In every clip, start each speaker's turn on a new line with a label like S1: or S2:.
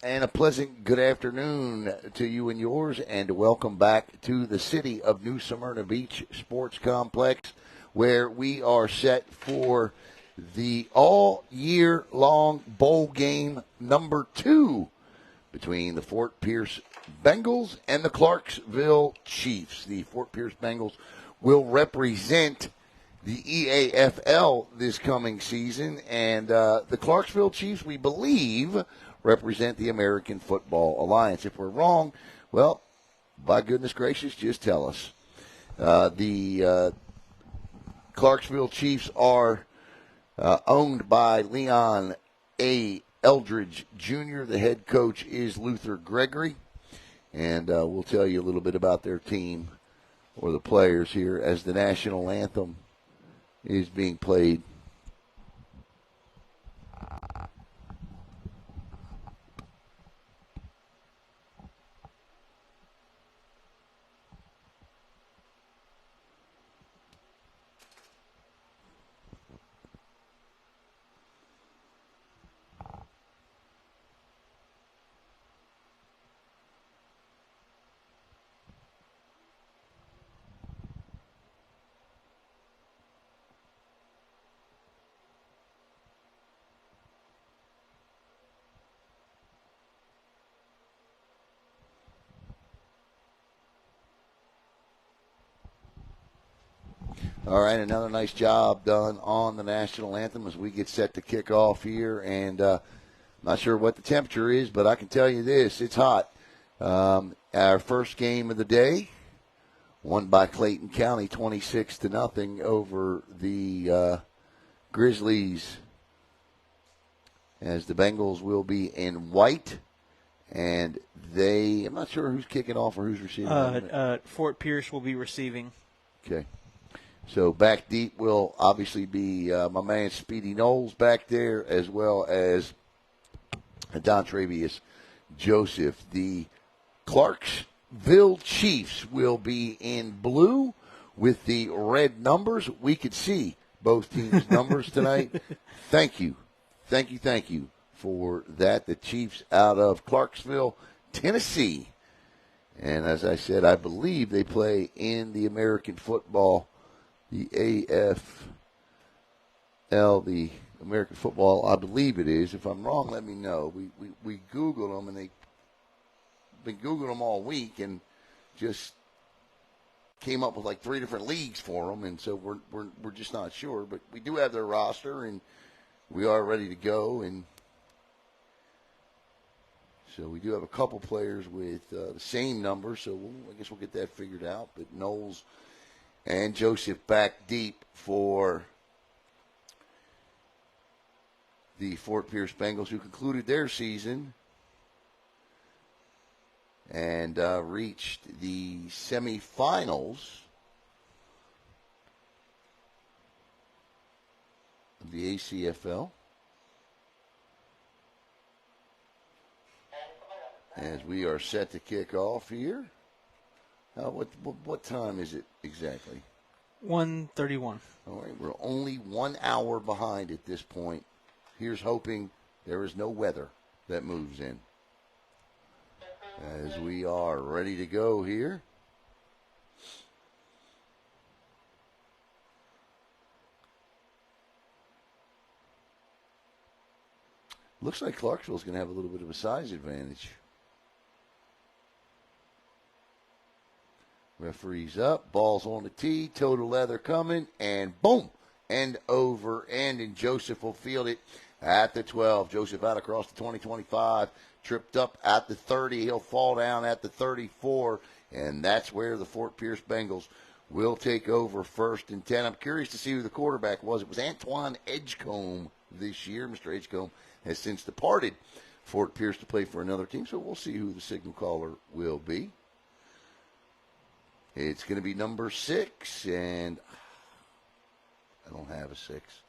S1: And a pleasant good afternoon to you and yours, and welcome back to the city of New Smyrna Beach Sports Complex, where we are set for the all-year-long bowl game number 2 between the Fort Pierce Bengals and the Clarksville Chiefs. The Fort Pierce Bengals will represent the Eafl this coming season, and the Clarksville Chiefs, we believe, represent the American Football Alliance. If we're wrong, well, by goodness gracious, just tell us. The Clarksville Chiefs are owned by Leon A. Eldridge Jr. The head coach is Luther Gregory, and we'll tell you a little bit about their team or the players here as the national anthem is being played. All right, another nice job done on the national anthem as we get set to kick off here. And not sure what the temperature is, but I can tell you this, it's hot. Our first game of the day, won by Clayton County 26-0 over the Grizzlies, as the Bengals will be in white. And I'm not sure who's kicking off or who's receiving.
S2: Fort Pierce will be receiving.
S1: Okay. So back deep will obviously be my man Speedy Knowles back there, as well as Dontravius Joseph. The Clarksville Chiefs will be in blue with the red numbers. We could see both teams' numbers tonight. Thank you for that. The Chiefs out of Clarksville, Tennessee. And as I said, I believe they play in the American football, the AFL, the American football, I believe it is. If I'm wrong, let me know. We Googled them, and they've been Googling them all week and just came up with like 3 different leagues for them, and so we're just not sure. But we do have their roster, and we are ready to go. And so we do have a couple players with the same number, so I guess we'll get that figured out. But Knowles and Joseph back deep for the Fort Pierce Bengals, who concluded their season and reached the semifinals of the ACFL. As we are set to kick off here. What time is it exactly?
S2: 1:31.
S1: All right, we're only 1 hour behind at this point. Here's hoping there is no weather that moves in. As we are ready to go here. Looks like Clarksville's going to have a little bit of a size advantage. Referee's up, ball's on the tee, toe to leather coming, and boom, end over end, and Joseph will field it at the 12. Joseph out across the 20-25, tripped up at the 30. He'll fall down at the 34, and that's where the Fort Pierce Bengals will take over 1st and 10. I'm curious to see who the quarterback was. It was Antoine Edgecombe this year. Mr. Edgecombe has since departed Fort Pierce to play for another team, so we'll see who the signal caller will be. It's going to be number 6, and I don't have a 6.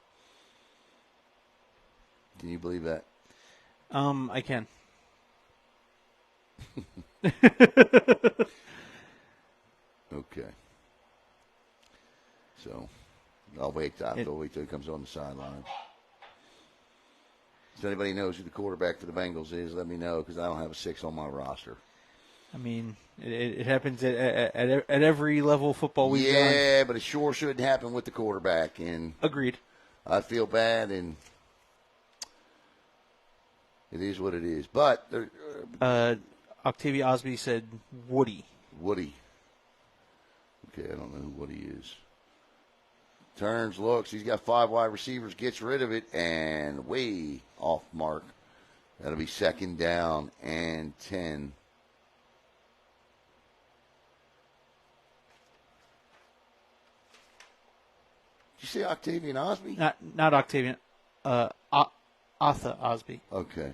S1: Can you believe that?
S2: I can.
S1: Okay. So I'll wait till he comes on the sideline. If anybody knows who the quarterback for the Bengals is, let me know because I don't have a 6 on my roster.
S2: I mean, it happens at every level of football we've done.
S1: Yeah, but it sure shouldn't happen with the quarterback. And
S2: Agreed.
S1: I feel bad, and it is what it is. But
S2: Octavia Osby said Woody.
S1: Woody. Okay, I don't know who Woody is. Turns, looks. He's got 5 wide receivers, gets rid of it, and way off mark. That'll be 2nd down and 10. Did you say Octavian Osby?
S2: Not Octavian. Arthur Osby.
S1: Okay.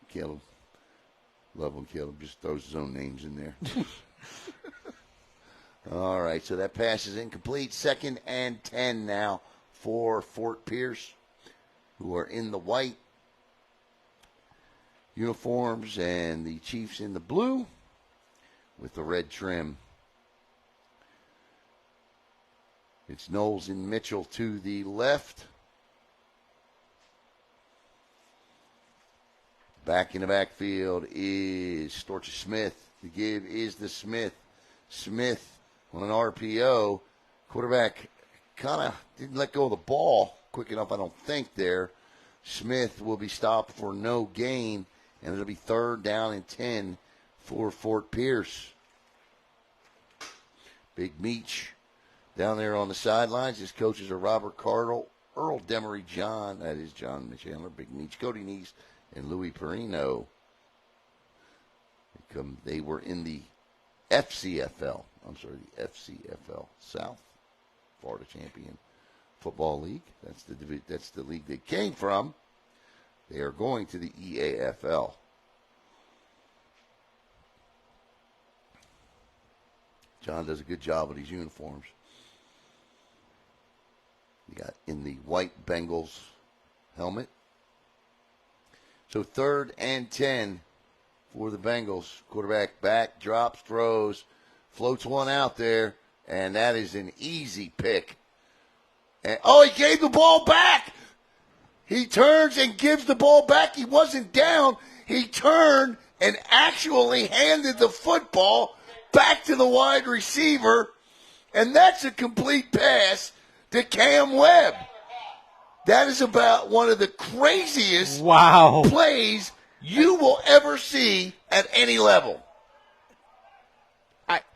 S1: Caleb. Love when Caleb just throws his own names in there. All right, so that pass is incomplete. 2nd and 10 now for Fort Pierce, who are in the white uniforms, and the Chiefs in the blue with the red trim. It's Knowles and Mitchell to the left. Back in the backfield is Storch Smith. The give is the Smith. Smith on an RPO. Quarterback kind of didn't let go of the ball quick enough, I don't think, there. Smith will be stopped for no gain, and it'll be 3rd down and 10 for Fort Pierce. Big Meach down there on the sidelines. His coaches are Robert Cardle, Earl Demery, John, that is John Chandler, Big Meach, Cody Neese, and Louis Perino. They were in the FCFL. I'm sorry, the FCFL, South Florida Champion Football League. That's the league they came from. They are going to the EAFL. John does a good job with these uniforms. You got in the white Bengals helmet. So 3rd and 10 for the Bengals. Quarterback back, drops, throws, floats one out there, and that is an easy pick. And, he gave the ball back. He turns and gives the ball back. He wasn't down. He turned and actually handed the football back to the wide receiver, and that's a complete pass to Cam Webb. That is about one of the craziest plays you will ever see at any level.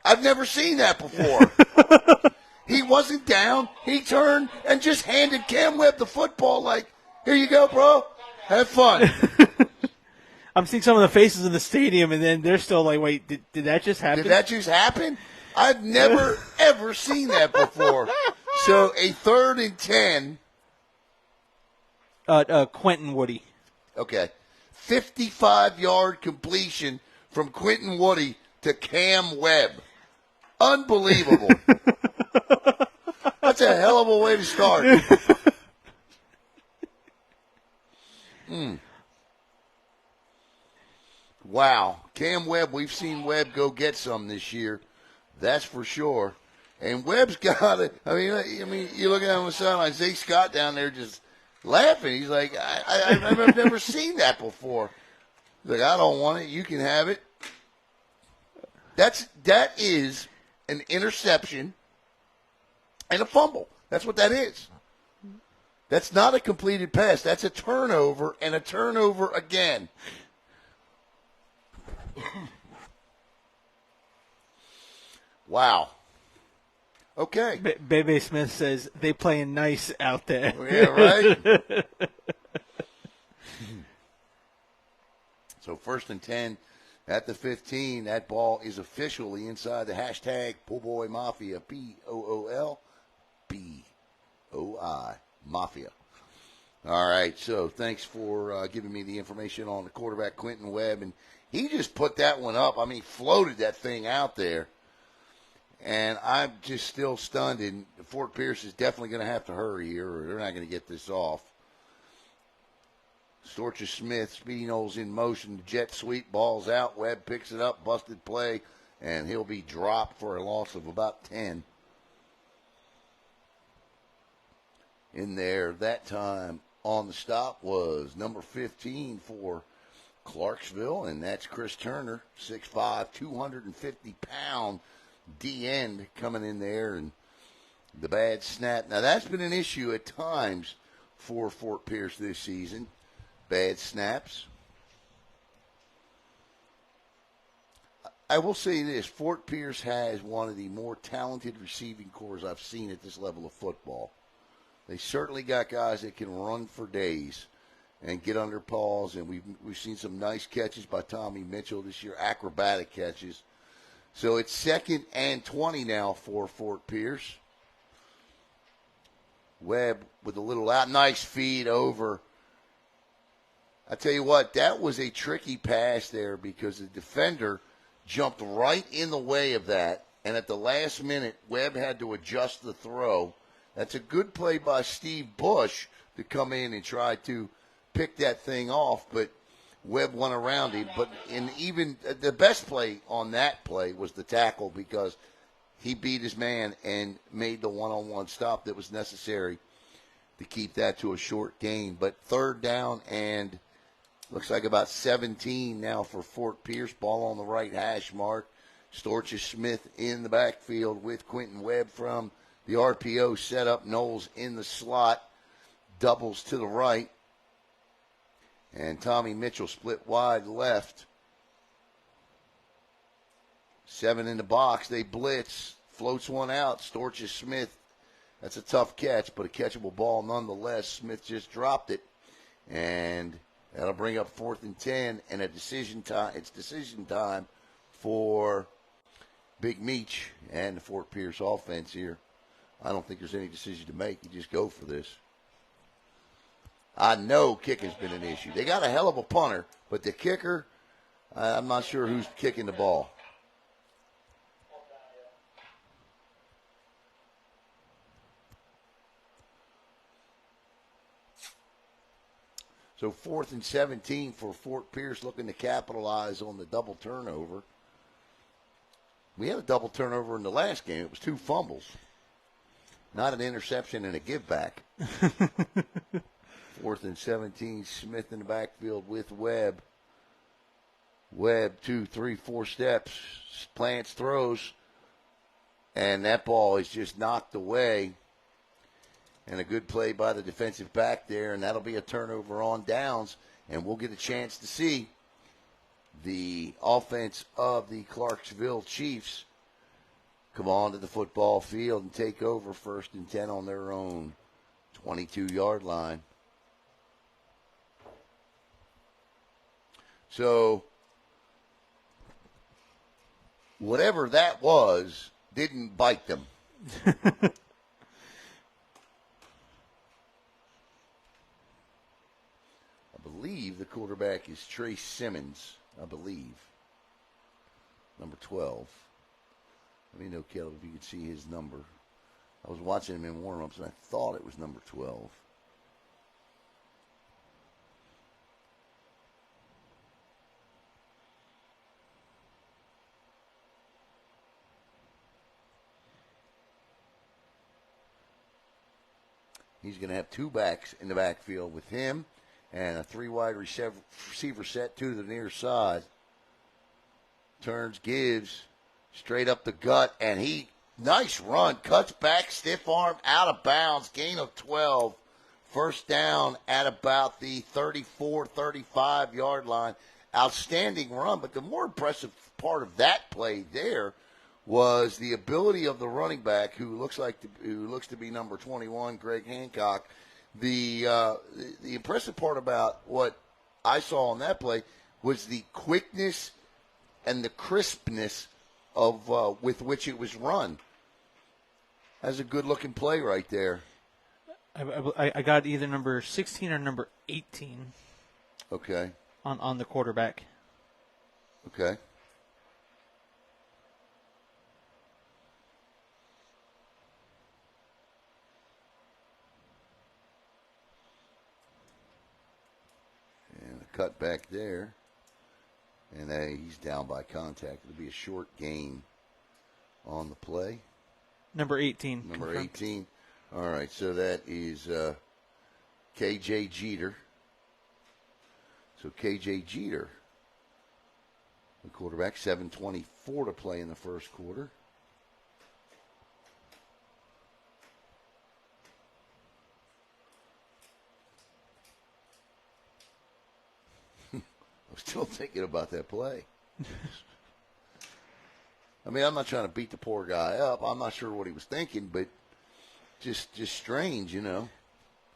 S1: I've never seen that before. He wasn't down. He turned and just handed Cam Webb the football like, here you go, bro. Have fun.
S2: I'm seeing some of the faces in the stadium, and then they're still like, wait, did that just happen?
S1: Did that just happen? I've never, ever seen that before. So a 3rd and 10.
S2: Quentin Woody.
S1: Okay. 55-yard completion from Quentin Woody to Cam Webb. Unbelievable. That's a hell of a way to start. Wow. Cam Webb, we've seen Webb go get some this year. That's for sure. And Webb's got it. I mean, you look at him on the sideline, Zay Scott down there just laughing. He's like, I've never seen that before. He's like, I don't want it. You can have it. That is an interception and a fumble. That's what that is. That's not a completed pass. That's a turnover and a turnover again. Wow. Okay.
S2: Bebe Smith says they playing nice out there.
S1: Yeah, right? So 1st and 10 at the 15. That ball is officially inside the hashtag Poolboy Mafia, POOL BOI Mafia. All right, so thanks for giving me the information on the quarterback, Quentin Webb. And he just put that one up. I mean, floated that thing out there. And I'm just still stunned. And Fort Pierce is definitely going to have to hurry here, or they're not going to get this off. Storch Smith, Speedy Knowles in motion. Jet sweep, balls out. Webb picks it up, busted play, and he'll be dropped for a loss of about 10. in there that time on the stop was number 15 for Clarksville, and that's Chris Turner, 6'5", 250-pound D-end coming in there, and the bad snap. Now, that's been an issue at times for Fort Pierce this season, bad snaps. I will say this, Fort Pierce has one of the more talented receiving corps I've seen at this level of football. They certainly got guys that can run for days and get under paws, and we've seen some nice catches by Tommy Mitchell this year, acrobatic catches. So it's 2nd and 20 now for Fort Pierce. Webb with a little out, nice feed over. I tell you what, that was a tricky pass there because the defender jumped right in the way of that, and at the last minute, Webb had to adjust the throw. That's a good play by Steve Bush to come in and try to pick that thing off, but Webb went around him. But even the best play on that play was the tackle because he beat his man and made the one-on-one stop that was necessary to keep that to a short gain. But 3rd down and looks like about 17 now for Fort Pierce. Ball on the right hash mark. Storches Smith in the backfield with Quentin Webb from the RPO setup. Knowles in the slot. Doubles to the right. And Tommy Mitchell split wide left. 7 in the box. They blitz. Floats one out. Storches Smith. That's a tough catch, but a catchable ball nonetheless. Smith just dropped it. And that'll bring up 4th and 10 and a decision time. It's decision time for Big Meech and the Fort Pierce offense here. I don't think there's any decision to make. You just go for this. I know kicking's been an issue. They got a hell of a punter, but the kicker, I'm not sure who's kicking the ball. So 4th and 17 for Fort Pierce, looking to capitalize on the double turnover. We had a double turnover in the last game. It was 2 fumbles, not an interception and a give back. 4th and 17, Smith in the backfield with Webb. Webb, 2, 3, 4 steps, plants, throws, and that ball is just knocked away. And a good play by the defensive back there, and that'll be a turnover on downs, and we'll get a chance to see the offense of the Clarksville Chiefs come onto the football field and take over 1st and 10 on their own 22-yard line. So whatever that was didn't bite them. I believe the quarterback is Trace Simmons, I believe. Number 12. Let me know, Caleb, if you could see his number. I was watching him in warm-ups, and I thought it was number 12. He's going to have 2 backs in the backfield with him and a 3 wide receiver set, 2 to the near side. Turns, gives, straight up the gut, and nice run, cuts back, stiff arm, out of bounds, gain of 12. 1st down at about the 34, 35-yard line. Outstanding run, but the more impressive part of that play there was the ability of the running back who looks to be number 21, Greg Hancock. The impressive part about what I saw on that play was the quickness and the crispness of with which it was run. That's a good-looking play right there.
S2: I got either number 16 or number 18.
S1: Okay.
S2: On the quarterback.
S1: Okay. Cut back there, and he's down by contact. It'll be a short gain on the play.
S2: Number 18.
S1: Number 18, All right, so that is K.J. Jeter. So K.J. Jeter, the quarterback, 7:24 to play in the first quarter. I'm still thinking about that play. I mean, I'm not trying to beat the poor guy up. I'm not sure what he was thinking, but just strange, you know.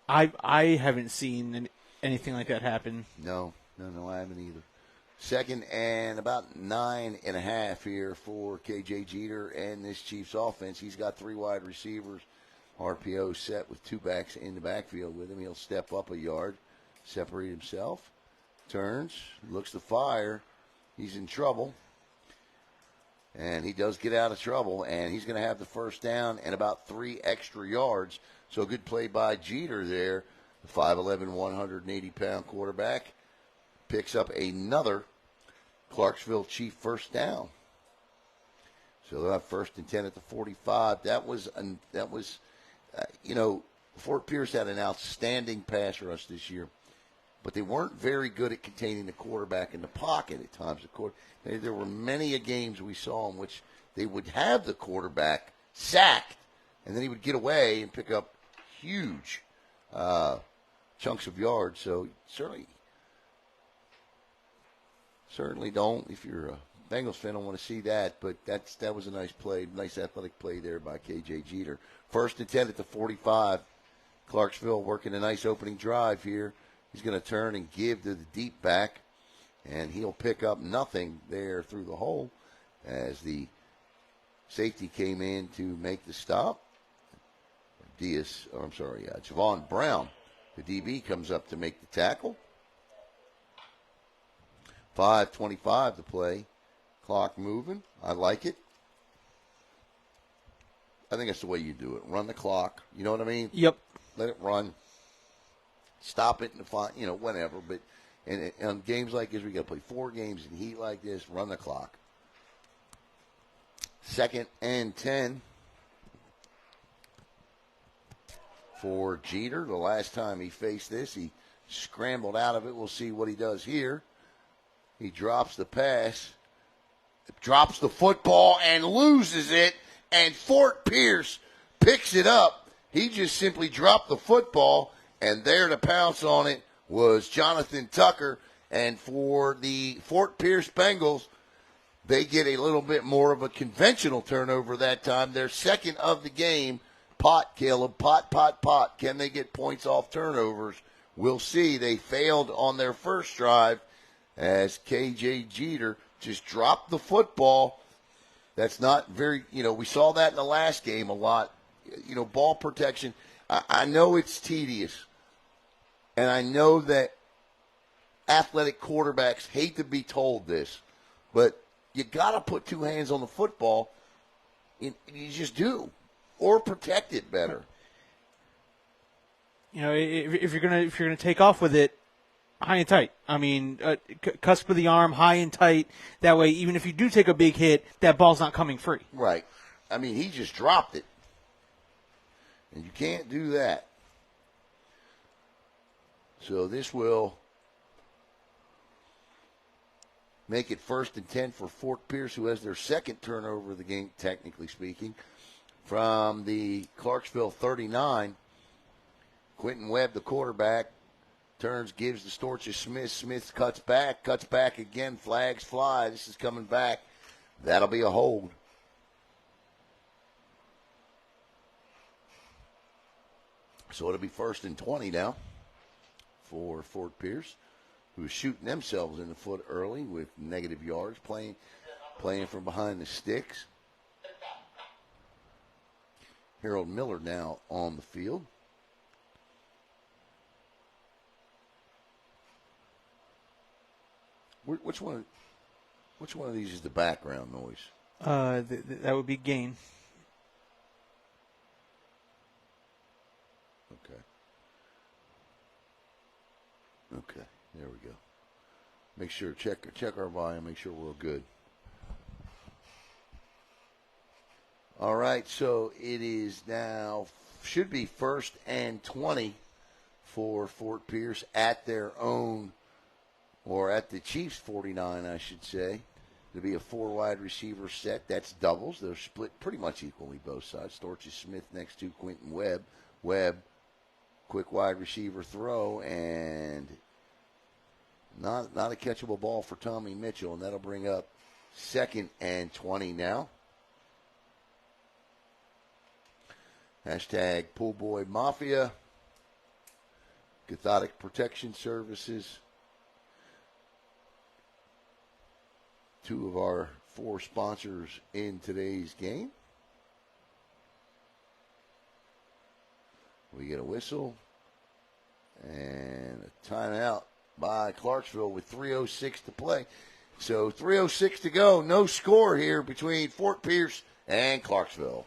S2: I haven't seen anything like that happen.
S1: No, I haven't either. Second and about 9.5 here for K.J. Jeter and this Chiefs offense. He's got 3 wide receivers. RPO set with 2 backs in the backfield with him. He'll step up a yard, separate himself, turns, looks to fire. He's in trouble. And he does get out of trouble, and he's going to have the first down and about 3 extra yards. So good play by Jeter there. The 5'11", 180-pound quarterback picks up another Clarksville Chief first down. So they'll have 1st and 10 at the 45. That was Fort Pierce had an outstanding pass rush this year, but they weren't very good at containing the quarterback in the pocket at times. There were many games we saw in which they would have the quarterback sacked, and then he would get away and pick up huge chunks of yards. So certainly don't, if you're a Bengals fan, don't want to see that. But that was a nice play, nice athletic play there by K.J. Jeter. 1st and 10 at the 45. Clarksville working a nice opening drive here. He's going to turn and give to the deep back, and he'll pick up nothing there through the hole as the safety came in to make the stop. Javon Brown, the DB, comes up to make the tackle. 5:25 to play. Clock moving. I like it. I think that's the way you do it. Run the clock. You know what I mean?
S2: Yep.
S1: Let it run. Stop it and whatever. But and on games like this, we got to play 4 games in heat like this. Run the clock. 2nd and 10 for Jeter. The last time he faced this, he scrambled out of it. We'll see what he does here. He drops the pass, drops the football, and loses it. And Fort Pierce picks it up. He just simply dropped the football, and there to pounce on it was Jonathan Tucker. And for the Fort Pierce Bengals, they get a little bit more of a conventional turnover that time. Their second of the game. Pot, Caleb. Pot. Can they get points off turnovers? We'll see. They failed on their first drive as K.J. Jeter just dropped the football. That's not very, we saw that in the last game a lot. Ball protection. I know it's tedious, and I know that athletic quarterbacks hate to be told this, but you got to put 2 hands on the football. You just do, or protect it better.
S2: If you're gonna take off with it, high and tight. I mean, cusp of the arm, high and tight. That way, even if you do take a big hit, that ball's not coming free.
S1: Right. I mean, he just dropped it. And you can't do that. So this will make it 1st and 10 for Fort Pierce, who has their second turnover of the game, technically speaking, from the Clarksville 39. Quentin Webb, the quarterback, turns, gives the Storch to Smith. Smith cuts back again. Flags fly. This is coming back. That'll be a hold. So it'll be 1st and 20 now for Fort Pierce, who's shooting themselves in the foot early with negative yards, playing from behind the sticks. Harold Miller now on the field. Which one of these is the background noise?
S2: That would be gain.
S1: Okay, there we go. Make sure, check our volume, make sure we're good. All right, so it is now should be 1st and 20 for Fort Pierce at their own, or at the Chiefs 49, I should say. There'll be a 4 wide receiver set. That's doubles. They're split pretty much equally both sides. Storches Smith next to Quentin Webb. Webb, quick wide receiver throw, and not a catchable ball for Tommy Mitchell, and that'll bring up 2nd and 20 now. Hashtag Pool Boy Mafia. Cathodic Protection Services. 2 of our 4 sponsors in today's game. We get a whistle and a timeout by Clarksville with 3:06 to play. So 3:06 to go. No score here between Fort Pierce and Clarksville.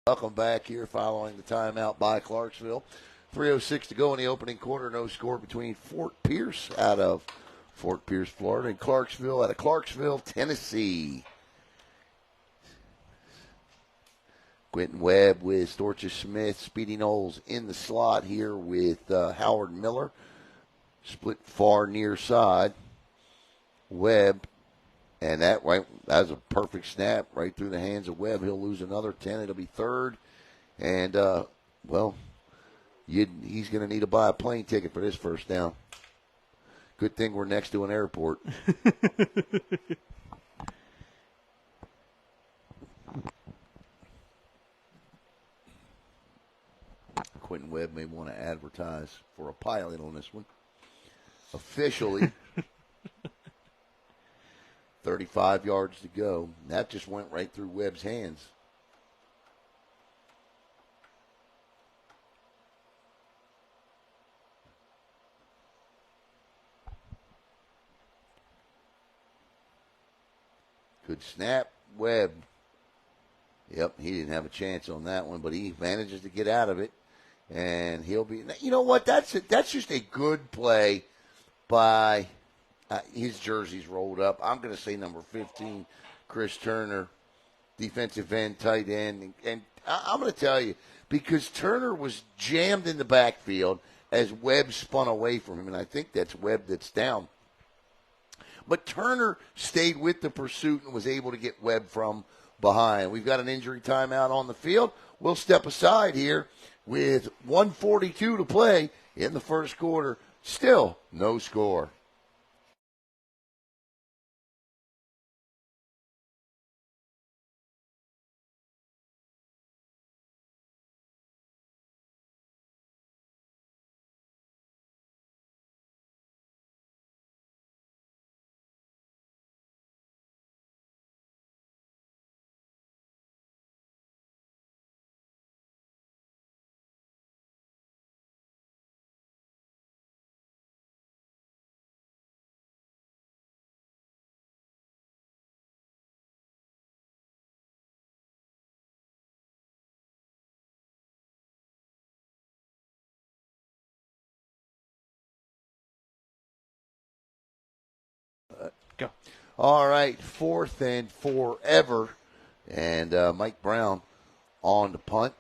S1: Welcome back here following the timeout by Clarksville. 3:06 to go in the opening quarter. No score between Fort Pierce out of Fort Pierce, Florida, and Clarksville out of Clarksville, Tennessee. Quentin Webb with Storches Smith. Speedy Knowles in the slot here with Howard Miller. Split far near side. Webb. And that was a perfect snap right through the hands of Webb. He'll lose another 10. It'll be 3rd. And, he's going to need to buy a plane ticket for this first down. Good thing we're next to an airport. Quentin Webb may want to advertise for a pilot on this one. Officially. 35 yards to go. That just went right through Webb's hands. Good snap, Webb. Yep, he didn't have a chance on that one, but he manages to get out of it. And he'll be, you know what, that's just a good play by his jersey's rolled up. I'm going to say number 15, Chris Turner, defensive end, tight end. And I'm going to tell you, because Turner was jammed in the backfield as Webb spun away from him, and I think that's Webb that's down. But Turner stayed with the pursuit and was able to get Webb from behind. We've got an injury timeout on the field. We'll step aside here with 1:42 to play in the first quarter. Still no score.
S2: Go.
S1: All right, 4th and forever. And Mike Brown on the punt.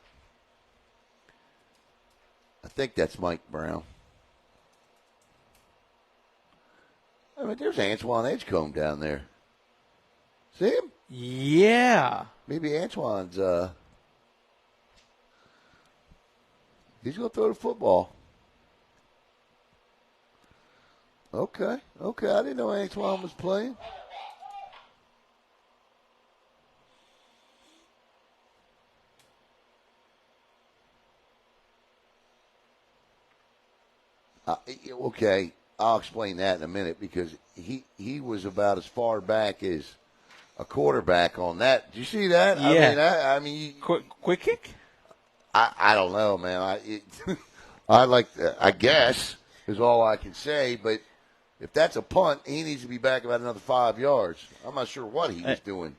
S1: I think that's Mike Brown. I mean, there's Antoine Edgecombe down there. See him?
S2: Yeah.
S1: Maybe Antoine's He's going to throw the football. Okay. I didn't know Antoine was playing. Okay, I'll explain that in a minute because he was about as far back as a quarterback on that. Did you see that?
S2: Yeah.
S1: I mean,
S2: quick kick?
S1: I don't know, man. I guess is all I can say. But if that's a punt, he needs to be back about another 5 yards. I'm not sure what he was doing.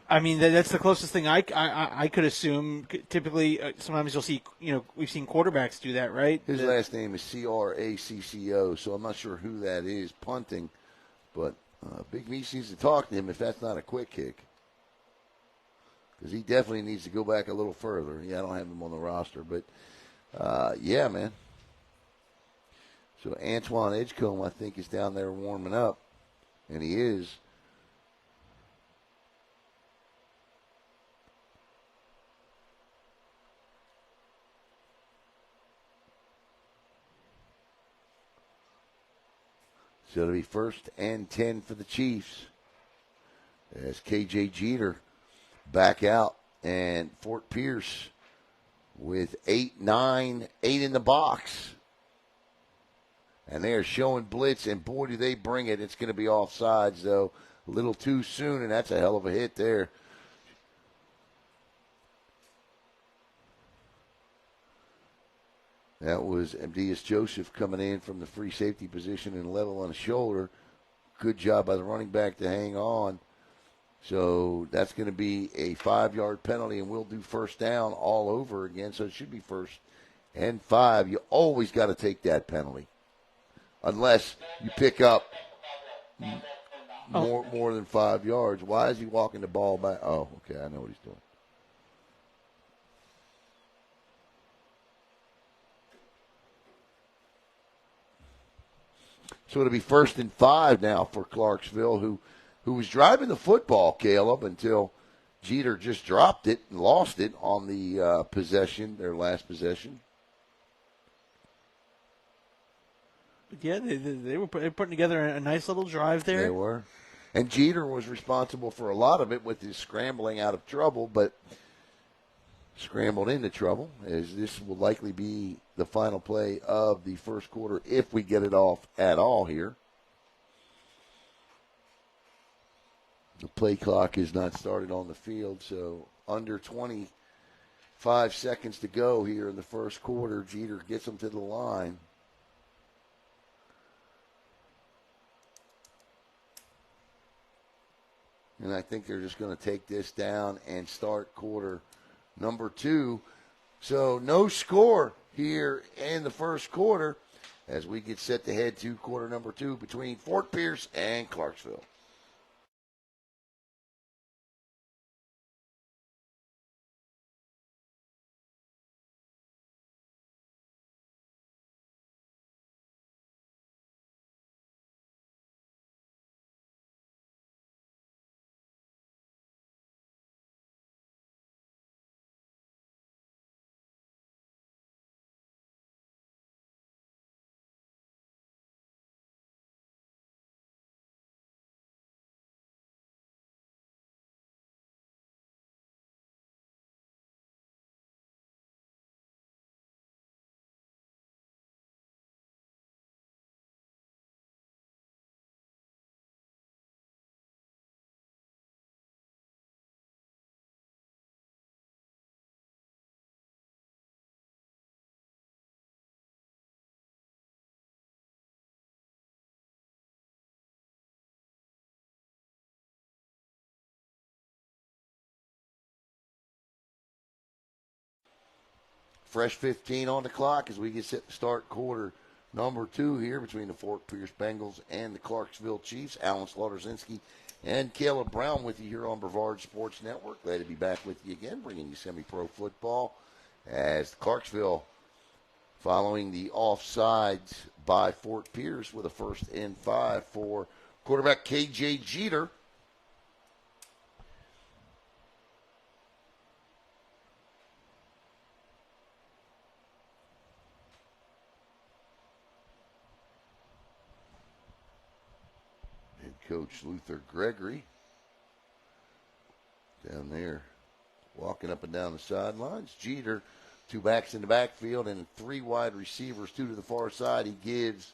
S2: I mean, that's the closest thing I could assume. Typically, sometimes you'll see, we've seen quarterbacks do that, right?
S1: His last name is Cracco, so I'm not sure who that is punting. But Big Meats needs to talk to him if that's not a quick kick. Because he definitely needs to go back a little further. Yeah, I don't have him on the roster. But, yeah, man. So Antoine Edgecombe, I think, is down there warming up. And he is. So it'll be 1st and 10 for the Chiefs. As KJ Jeter back out. And Fort Pierce with 8 in the box. And they are showing blitz, and boy, do they bring it. It's going to be offsides, though. A little too soon, and that's a hell of a hit there. That was Abdias Joseph coming in from the free safety position and level on the shoulder. Good job by the running back to hang on. So that's going to be a 5-yard penalty, and we'll do 1st down all over again. So it should be 1st and 5. You always got to take that penalty. Unless you pick up more than 5 yards. Why is he walking the ball back? Oh, okay, I know what he's doing. So it'll be 1st and 5 now for Clarksville, who was driving the football, Caleb, until Jeter just dropped it and lost it on the possession, their last possession.
S2: Yeah, they were putting together a nice little drive there.
S1: They were. And Jeter was responsible for a lot of it with his scrambling out of trouble, but scrambled into trouble, as this will likely be the final play of the first quarter if we get it off at all here. The play clock is not started on the field, so under 25 seconds to go here in the first quarter. Jeter gets them to the line. And I think they're just going to take this down and start quarter number 2. So no score here in the first quarter as we get set to head to quarter number 2 between Fort Pierce and Clarksville. Fresh 15 on the clock as we get set to start quarter number 2 here between the Fort Pierce Bengals and the Clarksville Chiefs. Alan Slaughterzinski and Caleb Brown with you here on Brevard Sports Network. Glad to be back with you again, bringing you semi-pro football as Clarksville following the offsides by Fort Pierce with a 1st and 5 for quarterback KJ Jeter. Coach Luther Gregory down there walking up and down the sidelines. Jeter, 2 backs in the backfield and 3 wide receivers, 2 to the far side. He gives,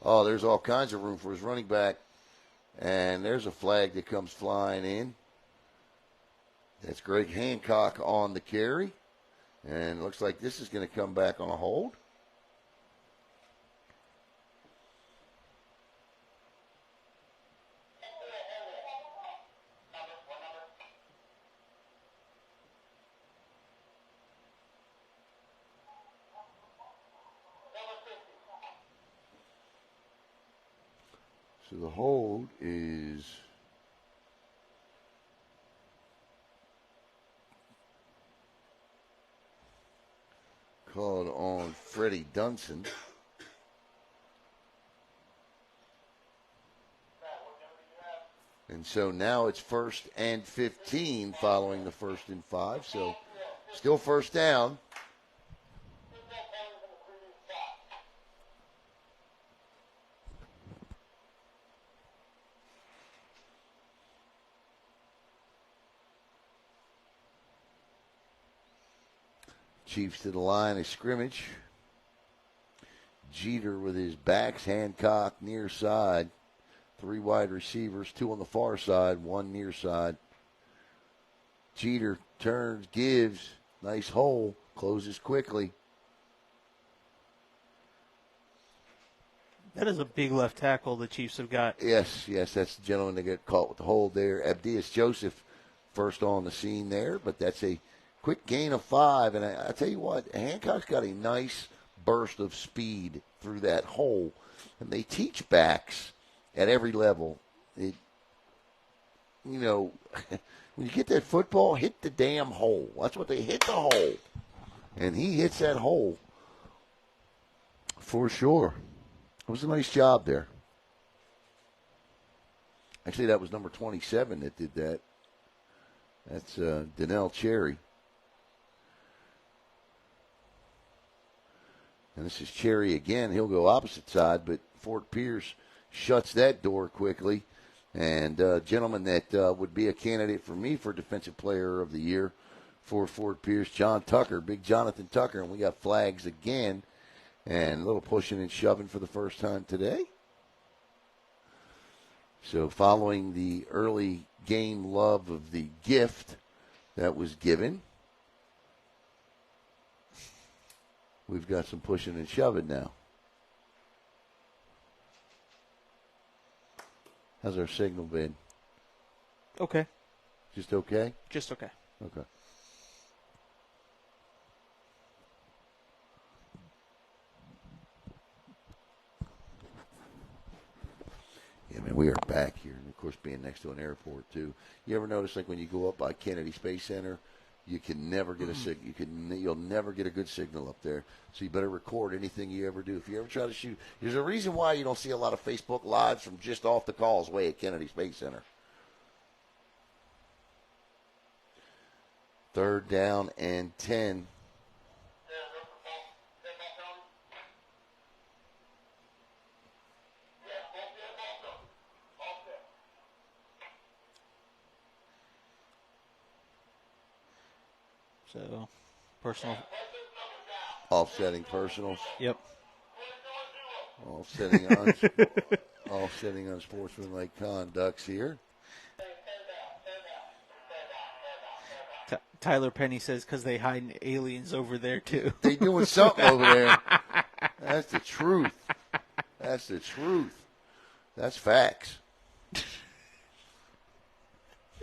S1: there's all kinds of room for his running back. And there's a flag that comes flying in. That's Greg Hancock on the carry. And it looks like this is going to come back on a hold. So the hold is called on Freddie Dunson. And so now it's 1st and 15 following the 1st and 5. So still first down. Chiefs to the line of scrimmage. Jeter with his backs, Hancock near side. 3 wide receivers, 2 on the far side, 1 near side. Jeter turns, gives, nice hole, closes quickly.
S2: That is a big left tackle the Chiefs have got.
S1: Yes, that's the gentleman that got caught with the hold there. Abdias Joseph first on the scene there, but that's a quick gain of 5, and I tell you what, Hancock's got a nice burst of speed through that hole, and they teach backs at every level. When you get that football, hit the damn hole. That's what they hit, the hole, and he hits that hole for sure. It was a nice job there. Actually, that was number 27 that did that. That's Donnell Cherry. And this is Cherry again. He'll go opposite side, but Fort Pierce shuts that door quickly. And a gentleman that would be a candidate for me for Defensive Player of the Year for Fort Pierce, John Tucker, big Jonathan Tucker. And we got flags again. And a little pushing and shoving for the first time today. So following the early game love of the gift that was given, we've got some pushing and shoving now. How's our signal been?
S2: Okay.
S1: Just okay?
S2: Just okay.
S1: Okay. Yeah, man, we are back here. And, of course, being next to an airport, too. You ever notice, like, when you go up by Kennedy Space Center, you can never get a signal. You'll never get a good signal up there. So you better record anything you ever do. If you ever try to shoot, there's a reason why you don't see a lot of Facebook Lives from just off the causeway at Kennedy Space Center. 3rd down and 10.
S2: So, personal.
S1: Offsetting personals.
S2: Yep.
S1: Offsetting unsportsmanlike conducts here.
S2: Tyler Penny says because they hide aliens over there, too.
S1: They doing something over there. That's the truth. That's the truth. That's facts.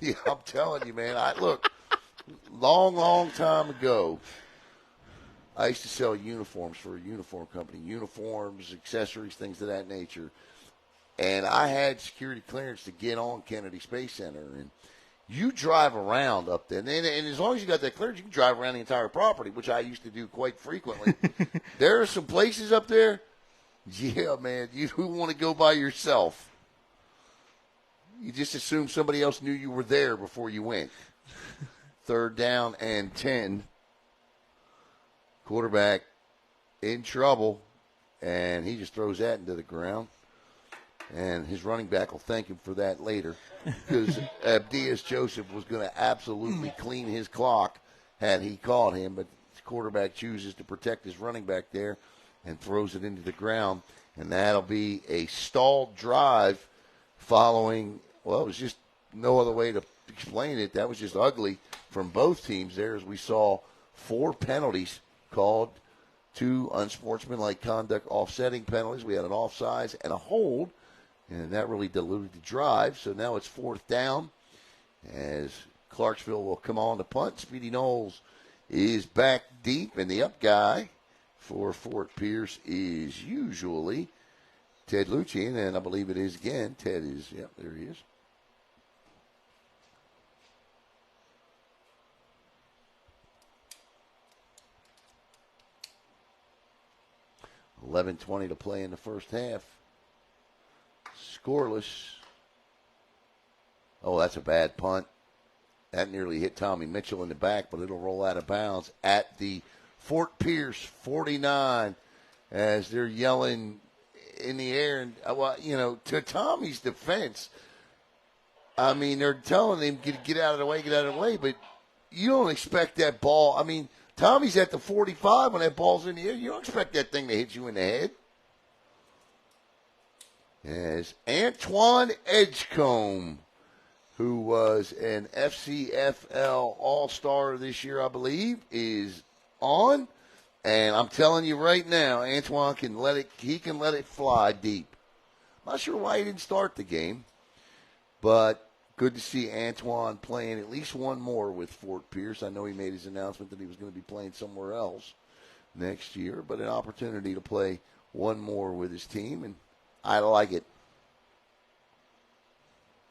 S1: Yeah, I'm telling you, man. Look, long time ago, I used to sell uniforms for a uniform company. Uniforms, accessories, things of that nature. And I had security clearance to get on Kennedy Space Center. And you drive around up there. And as long as you got that clearance, you can drive around the entire property, which I used to do quite frequently. There are some places up there, yeah, man, you want to go by yourself. You just assume somebody else knew you were there before you went. 3rd down and 10. Quarterback in trouble, and he just throws that into the ground. And his running back will thank him for that later, because Abdias Joseph was going to absolutely clean his clock had he caught him, but his quarterback chooses to protect his running back there and throws it into the ground. And that'll be a stalled drive following, well, it was just no other way to explain it. That was just ugly from both teams there, as we saw 4 penalties called, 2 unsportsmanlike conduct offsetting penalties. We had an offsides and a hold, and that really diluted the drive. So now it's 4th down as Clarksville will come on to punt. Speedy Knowles is back deep, and the up guy for Fort Pierce is usually Ted Lucian, and I believe it is again. Ted is, yep, there he is. $11:20 to play in the first half. Scoreless. Oh, that's a bad punt. That nearly hit Tommy Mitchell in the back, but it'll roll out of bounds at the Fort Pierce 49 as they're yelling in the air. And, well, you know, to Tommy's defense, I mean, they're telling him, get out of the way, get out of the way, but you don't expect that ball. I mean, Tommy's at the 45 when that ball's in the air. You don't expect that thing to hit you in the head. As Antoine Edgecombe, who was an FCFL All-Star this year, I believe, is on. And I'm telling you right now, Antoine can let it fly deep. I'm not sure why he didn't start the game, but good to see Antoine playing at least one more with Fort Pierce. I know he made his announcement that he was going to be playing somewhere else next year, but an opportunity to play one more with his team, and I like it.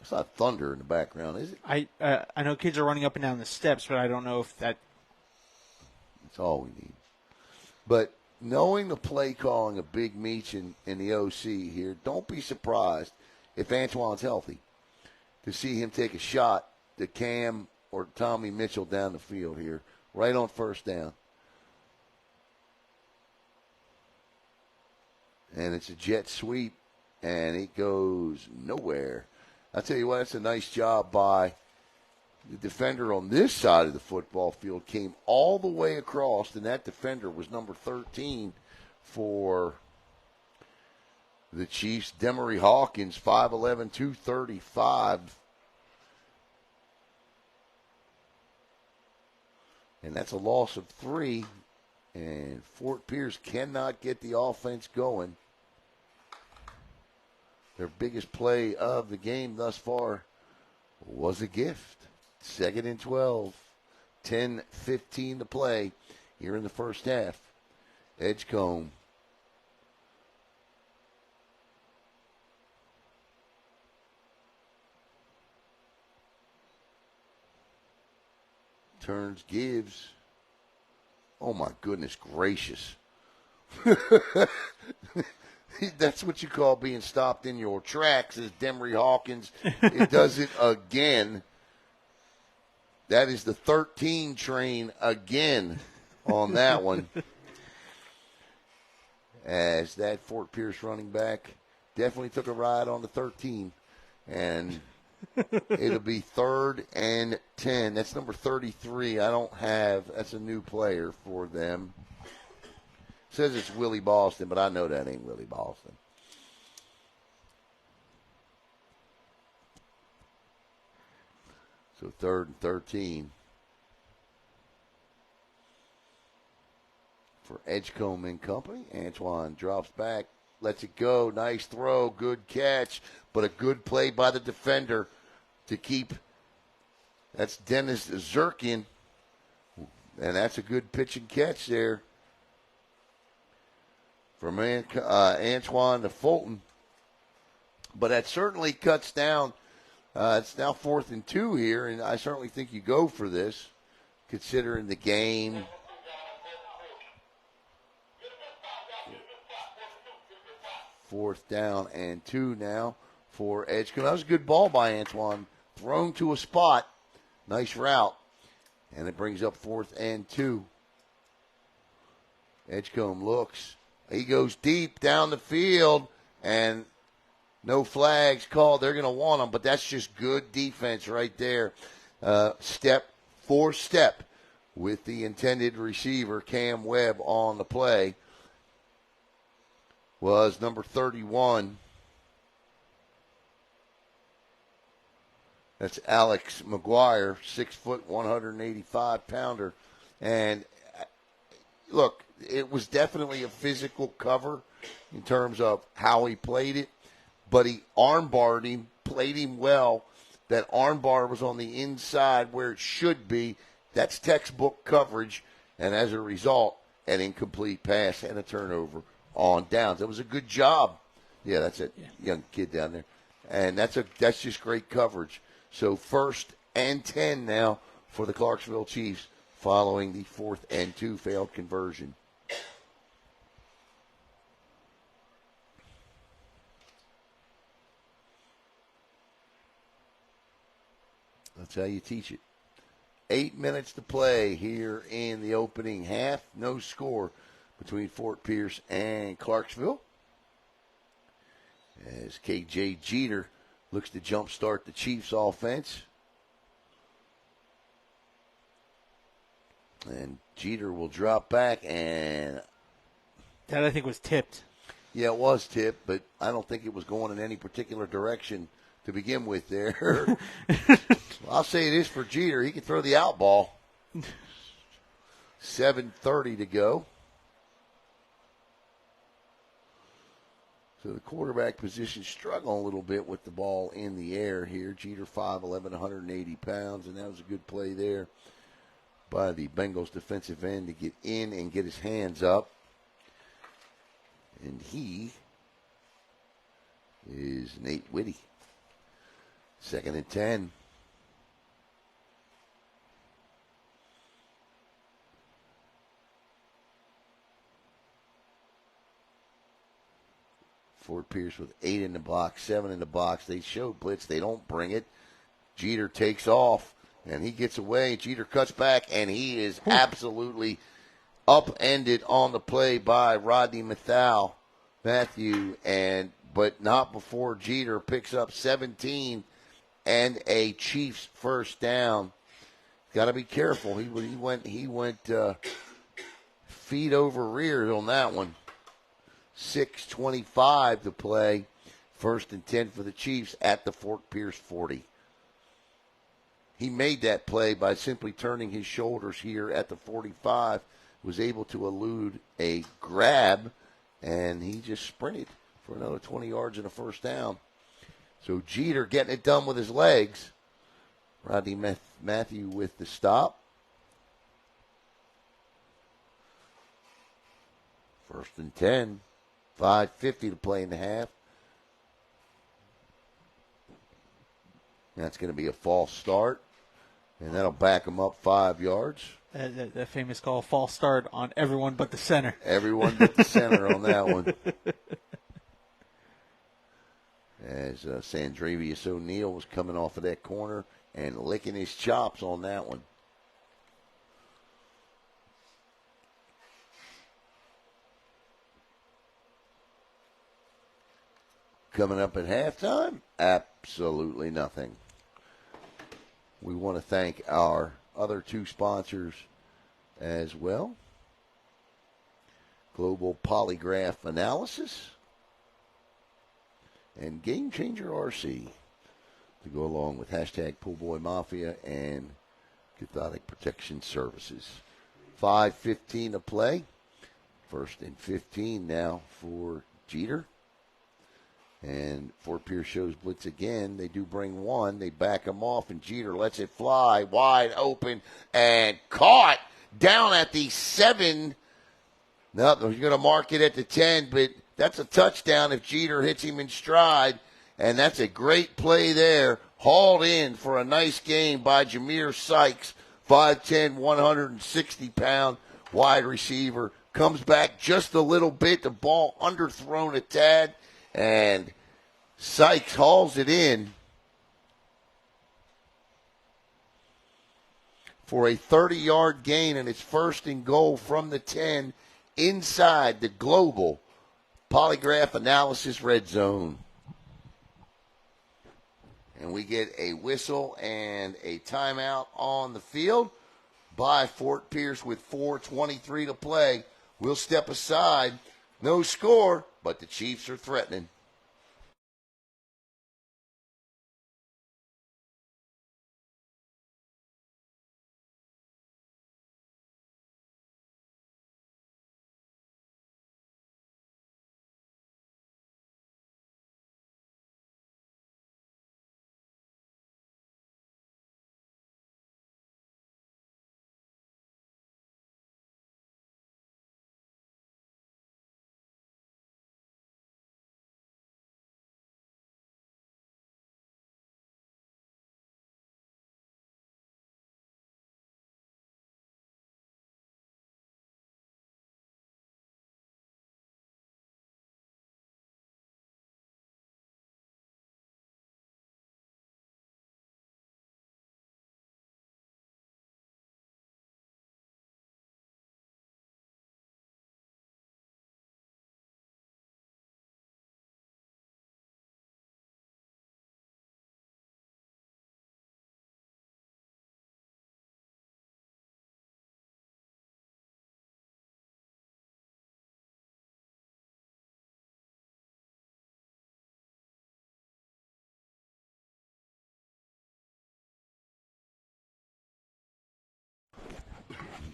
S1: It's not thunder in the background, is it?
S2: I know kids are running up and down the steps, but I don't know if that.
S1: That's all we need. But knowing the play calling of Big Meech in the OC here, don't be surprised if Antoine's healthy to see him take a shot to Cam or Tommy Mitchell down the field here, right on first down. And it's a jet sweep, and it goes nowhere. I'll tell you what, that's a nice job by the defender on this side of the football field. Came all the way across, and that defender was number 13 for the Chiefs, Demery Hawkins, 5'11", 235. And that's a loss of 3. And Fort Pierce cannot get the offense going. Their biggest play of the game thus far was a gift. 2nd and 12. 10:15 to play here in the first half. Edgecombe. Turns, gives. Oh, my goodness gracious. That's what you call being stopped in your tracks, as Demery Hawkins. It does it again. That is the 13 train again on that one. As that Fort Pierce running back definitely took a ride on the 13. And it'll be 3rd and 10. That's number 33. I don't have. That's a new player for them. Says it's Willie Boston, but I know that ain't Willie Boston. So 3rd and 13 for Edgecombe and company. Antoine drops back, lets it go. Nice throw, good catch, but a good play by the defender to keep. That's Dennis Zirkin, and that's a good pitch and catch there from Antoine to Fulton. But that certainly cuts down. It's now 4th and 2 here, and I certainly think you go for this, considering the game. Fourth down and 2 now for Edgecombe. That was a good ball by Antoine. Thrown to a spot. Nice route. And it brings up 4th and 2. Edgecombe looks. He goes deep down the field, and No flags called. They're going to want them, but that's just good defense right there. Step for step with the intended receiver, Cam Webb, on the play was number 31. That's Alex McGuire, 6 foot, 185-pounder. And look, it was definitely a physical cover in terms of how he played it, but he armbarred him, played him well. That armbar was on the inside where it should be. That's textbook coverage, and as a result, an incomplete pass and a turnover on downs. It was a good job. Yeah, that's it. Young kid down there. And that's just great coverage. So 1st and 10 now for the Clarksville Chiefs following the 4th and 2 failed conversion. That's how you teach it. 8 minutes to play here in the opening half. No score between Fort Pierce and Clarksville. As KJ Jeter looks to jumpstart the Chiefs' offense. And Jeter will drop back, and
S2: that I think was tipped.
S1: Yeah, it was tipped, but I don't think it was going in any particular direction to begin with there. I'll say it is for Jeter. He can throw the out ball. 7:30 to go. So the quarterback position struggling a little bit with the ball in the air here. Jeter 5'11", 180 pounds, and that was a good play there by the Bengals defensive end to get in and get his hands up. And he is Nate Whitty. 2nd and 10. Fort Pierce with 8 in the box, 7 in the box. They showed blitz. They don't bring it. Jeter takes off, and he gets away. Jeter cuts back, and he is absolutely upended on the play by Rodney Matthew, but not before Jeter picks up 17 and a Chiefs first down. Got to be careful. He went feet over rear on that one. 6:25 to play. 1st and 10 for the Chiefs at the Fort Pierce 40. He made that play by simply turning his shoulders here at the 45. Was able to elude a grab, and he just sprinted for another 20 yards and a first down. So Jeter getting it done with his legs. Rodney Matthew with the stop. 1st and 10. 5:50 to play in the half. That's going to be a false start, and that'll back them up 5 yards.
S2: That famous call, false start on everyone but the center.
S1: Everyone but the center on that one. As Sandravius O'Neal was coming off of that corner and licking his chops on that one. Coming up at halftime, absolutely nothing. We want to thank our other 2 sponsors as well. Global Polygraph Analysis and Game Changer RC to go along with hashtag Poolboy Mafia and Cathodic Protection Services. 5:15 to play. 1st and 15 now for Jeter. And Fort Pierce shows blitz again. They do bring one. They back him off, and Jeter lets it fly wide open and caught down at the 7. No, he's going to mark it at the 10, but that's a touchdown if Jeter hits him in stride. And that's a great play there. Hauled in for a nice game by Jameer Sykes, 5'10", 160-pound wide receiver. Comes back just a little bit. The ball underthrown a tad. And Sykes hauls it in for a 30-yard gain, and it's 1st and goal from the 10 inside the Global Polygraph Analysis red zone. And we get a whistle and a timeout on the field by Fort Pierce with 4:23 to play. We'll step aside. No score, but the Chiefs are threatening.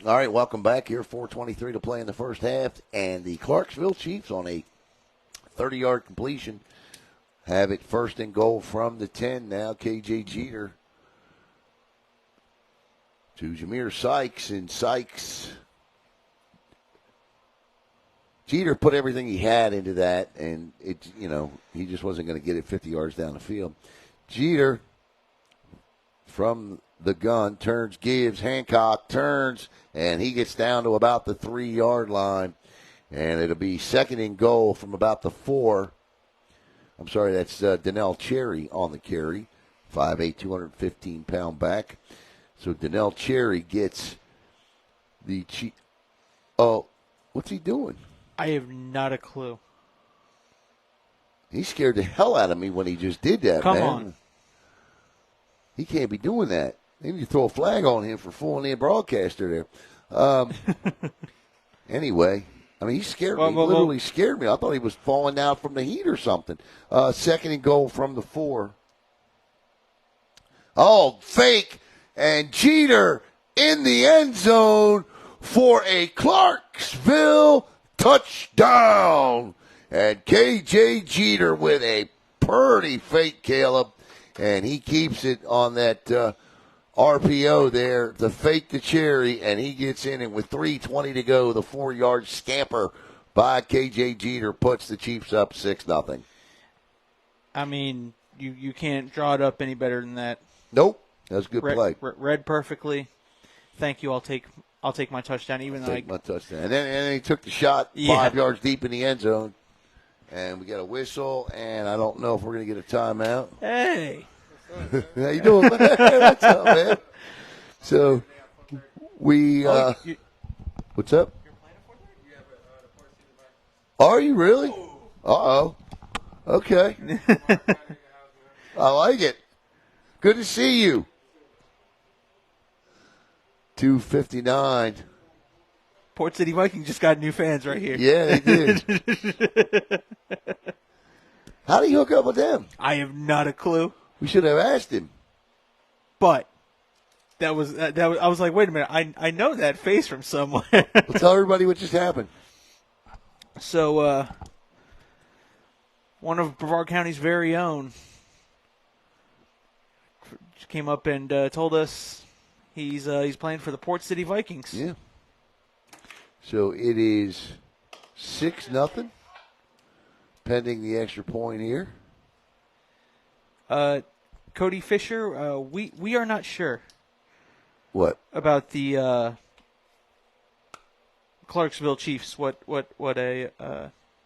S1: All right, welcome back here. 4:23 to play in the first half, and the Clarksville Chiefs on a 30-yard completion have it first and goal from the 10 now. KJ Jeter to Jameer Sykes, and Jeter put everything he had into that, and he just wasn't going to get it 50 yards down the field. Jeter from the gun turns, gives, Hancock turns, and he gets down to about the 3-yard line, and it'll be second and goal from about the 4. I'm sorry, that's Donnell Cherry on the carry, 5'8", 215-pound back. So Donnell Cherry gets the Oh, what's he doing?
S2: I have not a clue.
S1: He scared the hell out of me when he just did that,
S2: Come
S1: man.
S2: on.
S1: He can't be doing that. They need to throw a flag on him for fooling the broadcaster there. Anyway, I mean, he scared me. He literally scared me. I thought he was falling down from the heat or something. Second and goal from the 4. Oh, fake. And Jeter in the end zone for a Clarksville touchdown. And KJ Jeter with a pretty fake, Caleb. And he keeps it on that RPO there, the fake the cherry, and he gets in it with 3:20 to go. The 4-yard scamper by KJ Jeter puts the Chiefs up 6-0.
S2: I mean, you can't draw it up any better than that.
S1: Nope. That's a good play.
S2: Read perfectly. Thank you. I'll take my touchdown, even though
S1: my touchdown. And then he took the shot 5 yards deep in the end zone. And we got a whistle, and I don't know if we're going to get a timeout.
S2: Hey.
S1: How you doing, man? What's up, man? So, we what's up? Are you really? Uh-oh. Okay. I like it. Good to see you. 2:59.
S2: Port City Vikings just got new fans right here.
S1: Yeah, they did. How did he hook up with them?
S2: I have not a clue.
S1: We should have asked him.
S2: But that was I was like, wait a minute, I know that face from somewhere.
S1: Well, tell everybody what just happened.
S2: So, one of Brevard County's very own came up and told us he's playing for the Port City Vikings.
S1: Yeah. So it is 6-0, pending the extra point here.
S2: Cody Fisher, we are not sure.
S1: What?
S2: About the Clarksville Chiefs. What a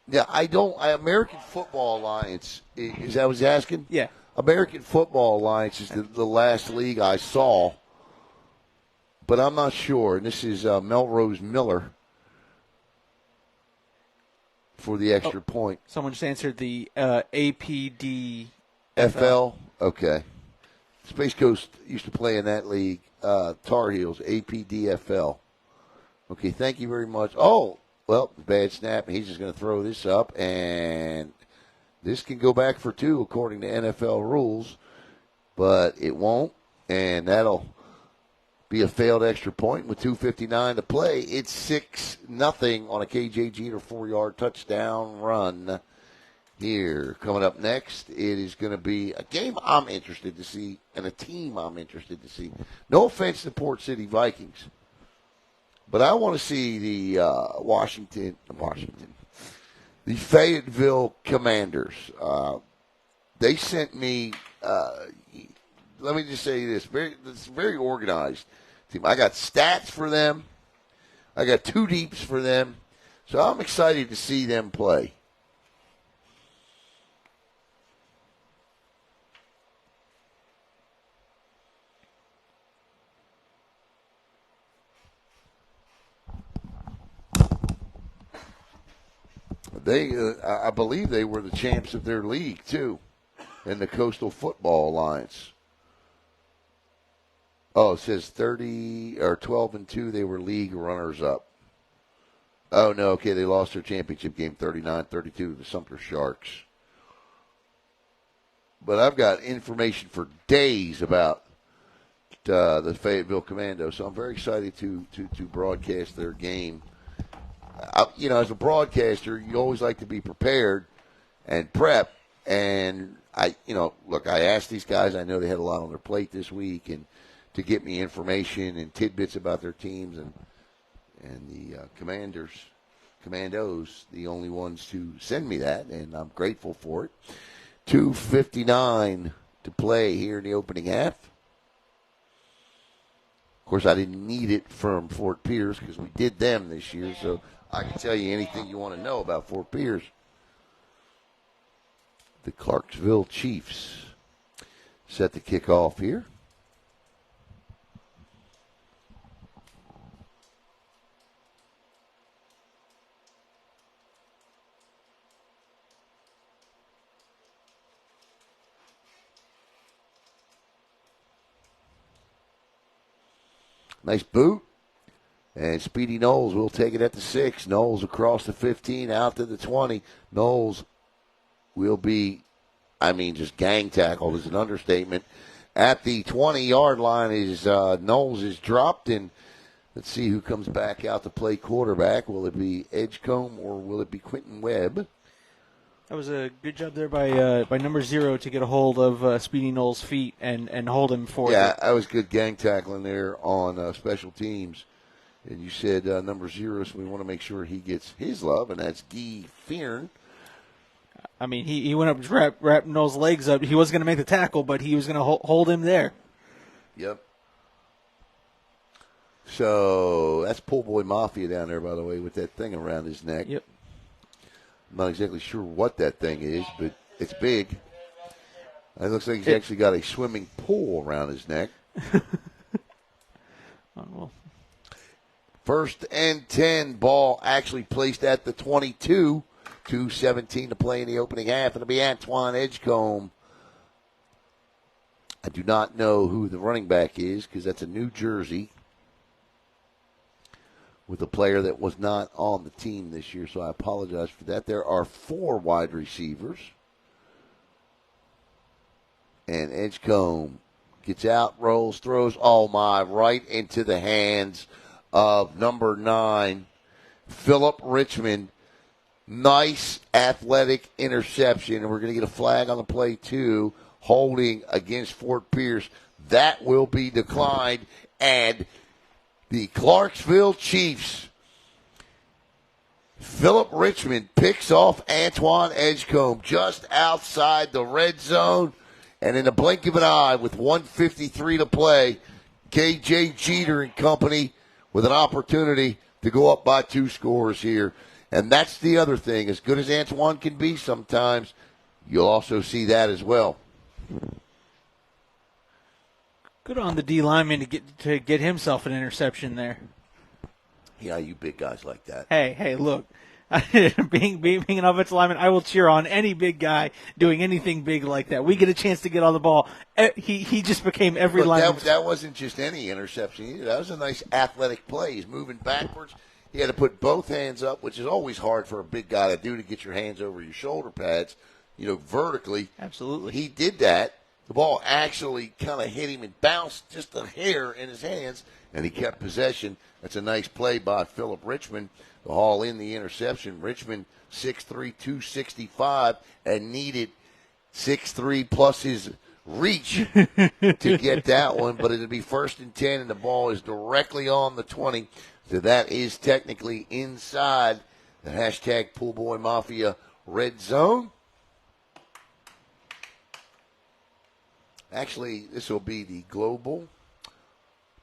S1: Yeah, American Football Alliance, is that what I was asking?
S2: Yeah.
S1: American Football Alliance is the last league I saw, but I'm not sure. And this is Melrose Miller for the extra point.
S2: Someone just answered the APD
S1: FL. Okay. Space Coast used to play in that league. Tar Heels, APDFL. Okay, thank you very much. Oh, well, bad snap. He's just going to throw this up, and this can go back for 2 according to NFL rules, but it won't, and that'll be a failed extra point with 2:59 to play. It's 6-0 on a KJ Jeter 4-yard touchdown run. Here, coming up next, it is going to be a game I'm interested to see and a team I'm interested to see. No offense to Port City Vikings, but I want to see the the Fayetteville Commanders. They sent me, let me just say this, it's very organized team. I got stats for them. I got 2 deeps for them. So I'm excited to see them play. I believe they were the champs of their league, too, in the Coastal Football Alliance. Oh, it says 12-2. They were league runners-up. Oh, no, okay, they lost their championship game 39-32 to the Sumter Sharks. But I've got information for days about the Fayetteville Commandos, so I'm very excited to broadcast their game. As a broadcaster, you always like to be prepared and prep. And I asked these guys. I know they had a lot on their plate this week, and to get me information and tidbits about their teams and the Commandos, the only ones to send me that, and I'm grateful for it. 2:59 to play here in the opening half. Of course, I didn't need it from Fort Pierce because we did them this year, so I can tell you anything you want to know about Fort Pierce. The Clarksville Chiefs set the kickoff here. Nice boot. And Speedy Knowles will take it at the 6. Knowles across the 15, out to the 20. Knowles will be, just gang tackled is an understatement. At the 20-yard line is Knowles is dropped, and let's see who comes back out to play quarterback. Will it be Edgecombe or will it be Quentin Webb?
S2: That was a good job there by number 0 to get a hold of Speedy Knowles' feet and hold him for
S1: Yeah, that was good gang tackling there on special teams. And you said number 0, so we want to make sure he gets his love, and that's Guy Fearn.
S2: He went up to wrap Knowles' legs up. He was going to make the tackle, but he was going to hold him there.
S1: Yep. So that's Pool Boy Mafia down there, by the way, with that thing around his neck.
S2: Yep.
S1: I'm not exactly sure what that thing is, but it's big. It looks like he's actually got a swimming pool around his neck.
S2: Well.
S1: 1st and 10, ball actually placed at the 22. 2:17 to play in the opening half. It'll be Antoine Edgecombe. I do not know who the running back is because that's a New Jersey with a player that was not on the team this year, so I apologize for that. There are 4 wide receivers. And Edgecombe gets out, rolls, throws, right into the hands of number 9, Philip Richmond. Nice athletic interception, and we're going to get a flag on the play, too, holding against Fort Pierce. That will be declined, and the Clarksville Chiefs, Philip Richmond picks off Antoine Edgecombe just outside the red zone, and in the blink of an eye, with 1:53 to play, KJ Jeter and company with an opportunity to go up by 2 scores here. And that's the other thing. As good as Antoine can be sometimes, you'll also see that as well.
S2: Good on the D lineman to get himself an interception there.
S1: Yeah, you big guys like that.
S2: Hey, look. being an offensive lineman, I will cheer on any big guy doing anything big like that. We get a chance to get on the ball. He just became every lineman.
S1: That wasn't just any interception either. That was a nice athletic play. He's moving backwards. He had to put both hands up, which is always hard for a big guy to do, to get your hands over your shoulder pads, vertically.
S2: Absolutely.
S1: He did that. The ball actually kind of hit him and bounced just a hair in his hands, and he kept possession. That's a nice play by Philip Richmond to haul in the interception. Richmond, 6'3", 265, and needed 6'3" plus his reach to get that one, but it'll be 1st and 10, and the ball is directly on the 20. So that is technically inside the hashtag Poolboy Mafia red zone. Actually, this will be the Global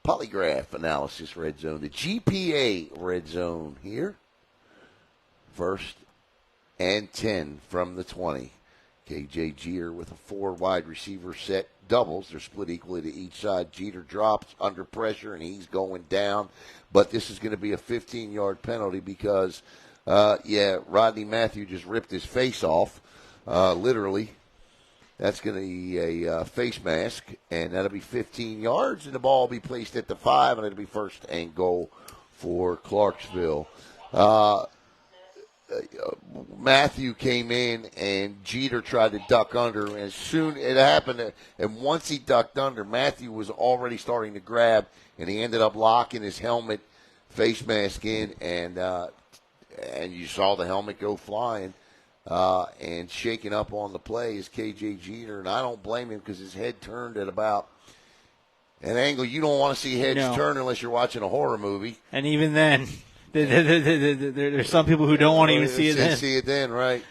S1: Polygraph Analysis red zone, the GPA red zone here. 1st and 10 from the 20. KJ Jeter with a 4 wide receiver set doubles. They're split equally to each side. Jeter drops under pressure, and he's going down. But this is going to be a 15-yard penalty because, Rodney Matthew just ripped his face off, literally. That's going to be a face mask, and that'll be 15 yards, and the ball will be placed at the 5, and it'll be 1st and goal for Clarksville. Matthew came in, and Jeter tried to duck under, and as soon it happened, and once he ducked under, Matthew was already starting to grab, and he ended up locking his helmet, face mask in, and you saw the helmet go flying. And shaking up on the play is KJ Jeter, and I don't blame him because his head turned at about an angle you don't want to see heads turn unless you're watching a horror movie.
S2: And even then, there's some people who don't want to even see it then.
S1: See it then, right?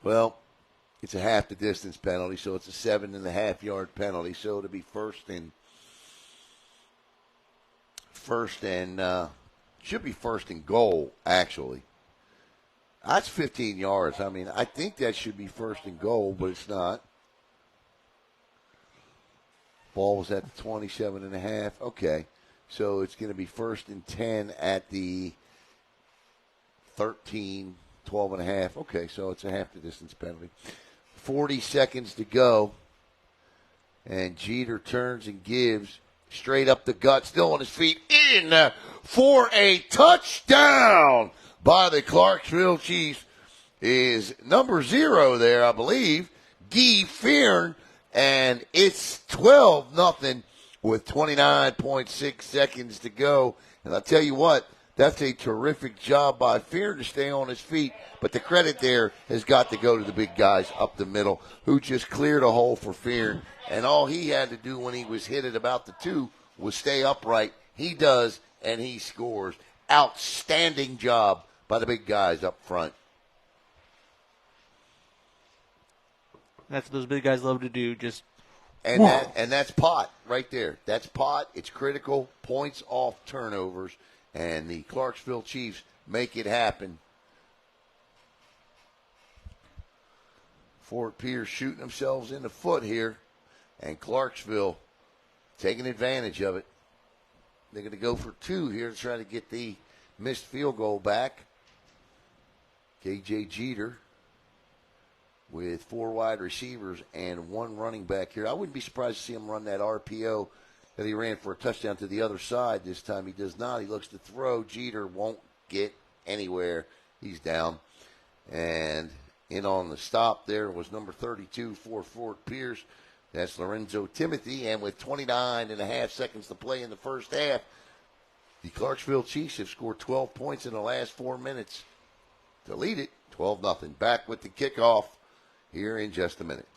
S1: Well, it's a half the distance penalty, so it's a 7.5-yard penalty. So it'll be first and should be 1st and goal, actually. That's 15 yards. I mean, I think that should be 1st and goal, but it's not. Ball was at the 27.5. Okay. So it's going to be 1st and 10 at the 13, 12.5. Okay, so it's a half the distance penalty. 40 seconds to go. And Jeter turns and gives straight up the gut, still on his feet, in for a touchdown by the Clarksville Chiefs is number 0 there, I believe, Guy Fearn, and it's 12-0 with 29.6 seconds to go. And I'll tell you what, that's a terrific job by Fearn to stay on his feet, but the credit there has got to go to the big guys up the middle who just cleared a hole for Fearn. And all he had to do when he was hit at about the 2 was stay upright. He does, and he scores. Outstanding job by the big guys up front.
S2: That's what those big guys love to do.
S1: And that's pot right there. That's pot. It's critical. Points off turnovers. And the Clarksville Chiefs make it happen. Fort Pierce shooting themselves in the foot here. And Clarksville taking advantage of it. They're going to go for 2 here to try to get the missed field goal back. KJ Jeter with 4 wide receivers and 1 running back here. I wouldn't be surprised to see him run that RPO that he ran for a touchdown to the other side this time. He does not. He looks to throw. Jeter won't get anywhere. He's down. And in on the stop there was number 32 for Fort Pierce. That's Lorenzo Timothy. And with 29.5 seconds to play in the first half, the Clarksville Chiefs have scored 12 points in the last 4 minutes to lead it 12-0. Back with the kickoff here in just a minute.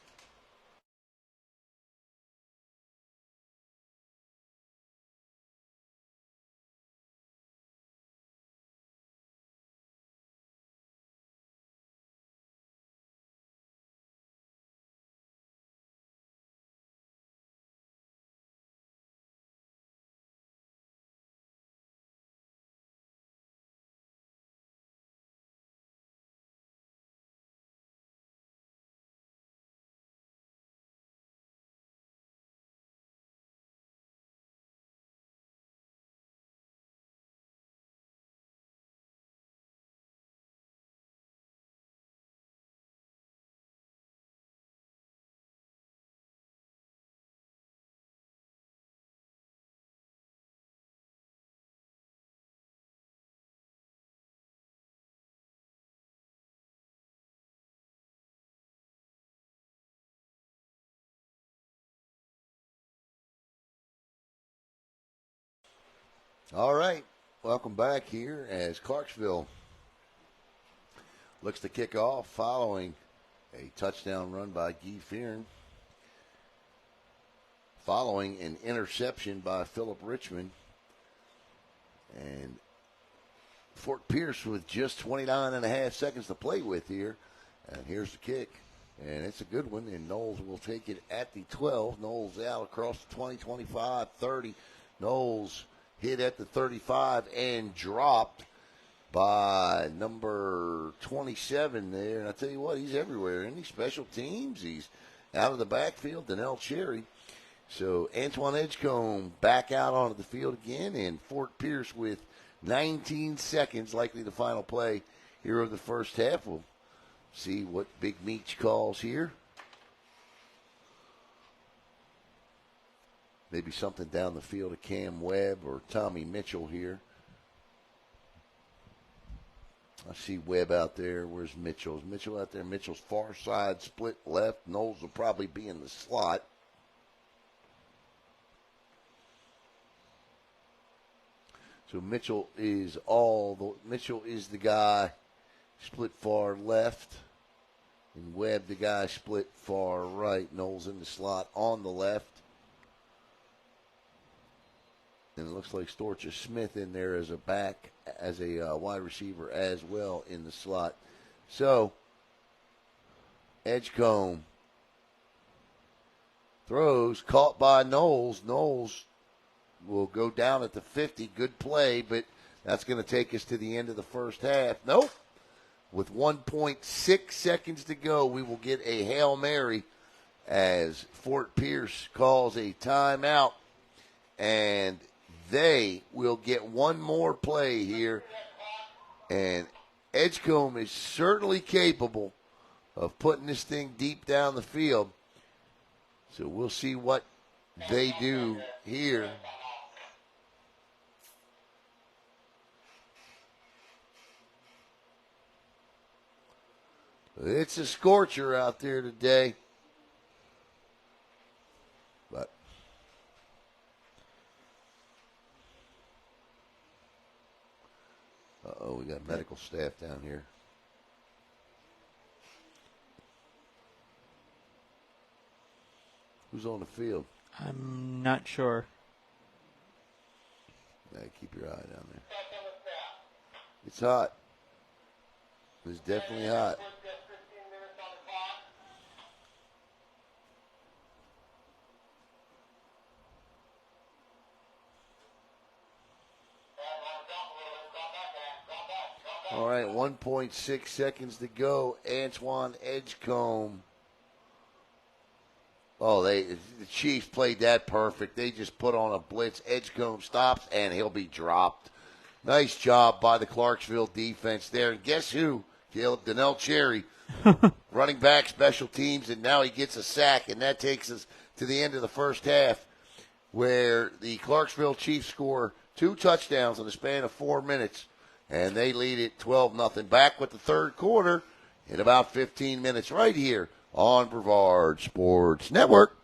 S1: All right, welcome back here as Clarksville looks to kick off following a touchdown run by Eafl, following an interception by Philip Richmond. And Fort Pierce with just 29 and a half seconds to play with here. And here's the kick. And it's a good one, and Knowles will take it at the 12. Knowles out across the 20, 25, 30. Knowles hit at the 35 and dropped by number 27 there. And I tell you what, he's everywhere. Any special teams, he's out of the backfield, Donnell Cherry. So Antoine Edgecombe back out onto the field again, and Fort Pierce with 19 seconds, likely the final play here of the first half. We'll see what Big Meech calls here. Maybe something down the field of Cam Webb or Tommy Mitchell here. I see Webb out there. Where's Mitchell? Is Mitchell out there? Mitchell's far side split left. Knowles will probably be in the slot. So Mitchell is the guy split far left, and Webb the guy split far right. Knowles in the slot on the left, and it looks like Storcha Smith in there as a wide receiver as well in the slot. So Edgecombe throws, caught by Knowles. Knowles will go down at the 50. Good play, but that's going to take us to the end of the first half. Nope. With 1.6 seconds to go, we will get a Hail Mary as Fort Pierce calls a timeout, and they will get one more play here. And Edgecombe is certainly capable of putting this thing deep down the field. So we'll see what they do here. It's a scorcher out there today. But we got medical staff down here. Who's on the field?
S2: I'm not sure.
S1: Yeah, keep your eye down there. It's hot. It's definitely hot. All right, 1.6 seconds to go. Antoine Edgecombe. Oh, the Chiefs played that perfect. They just put on a blitz. Edgecombe stops, and he'll be dropped. Nice job by the Clarksville defense there. And guess who? Caleb Donnell Cherry, running back, special teams, and now he gets a sack, and that takes us to the end of the first half, where the Clarksville Chiefs score 2 touchdowns in the span of 4 minutes, and they lead it 12-0. Back with the third quarter in about 15 minutes right here on Brevard Sports Network.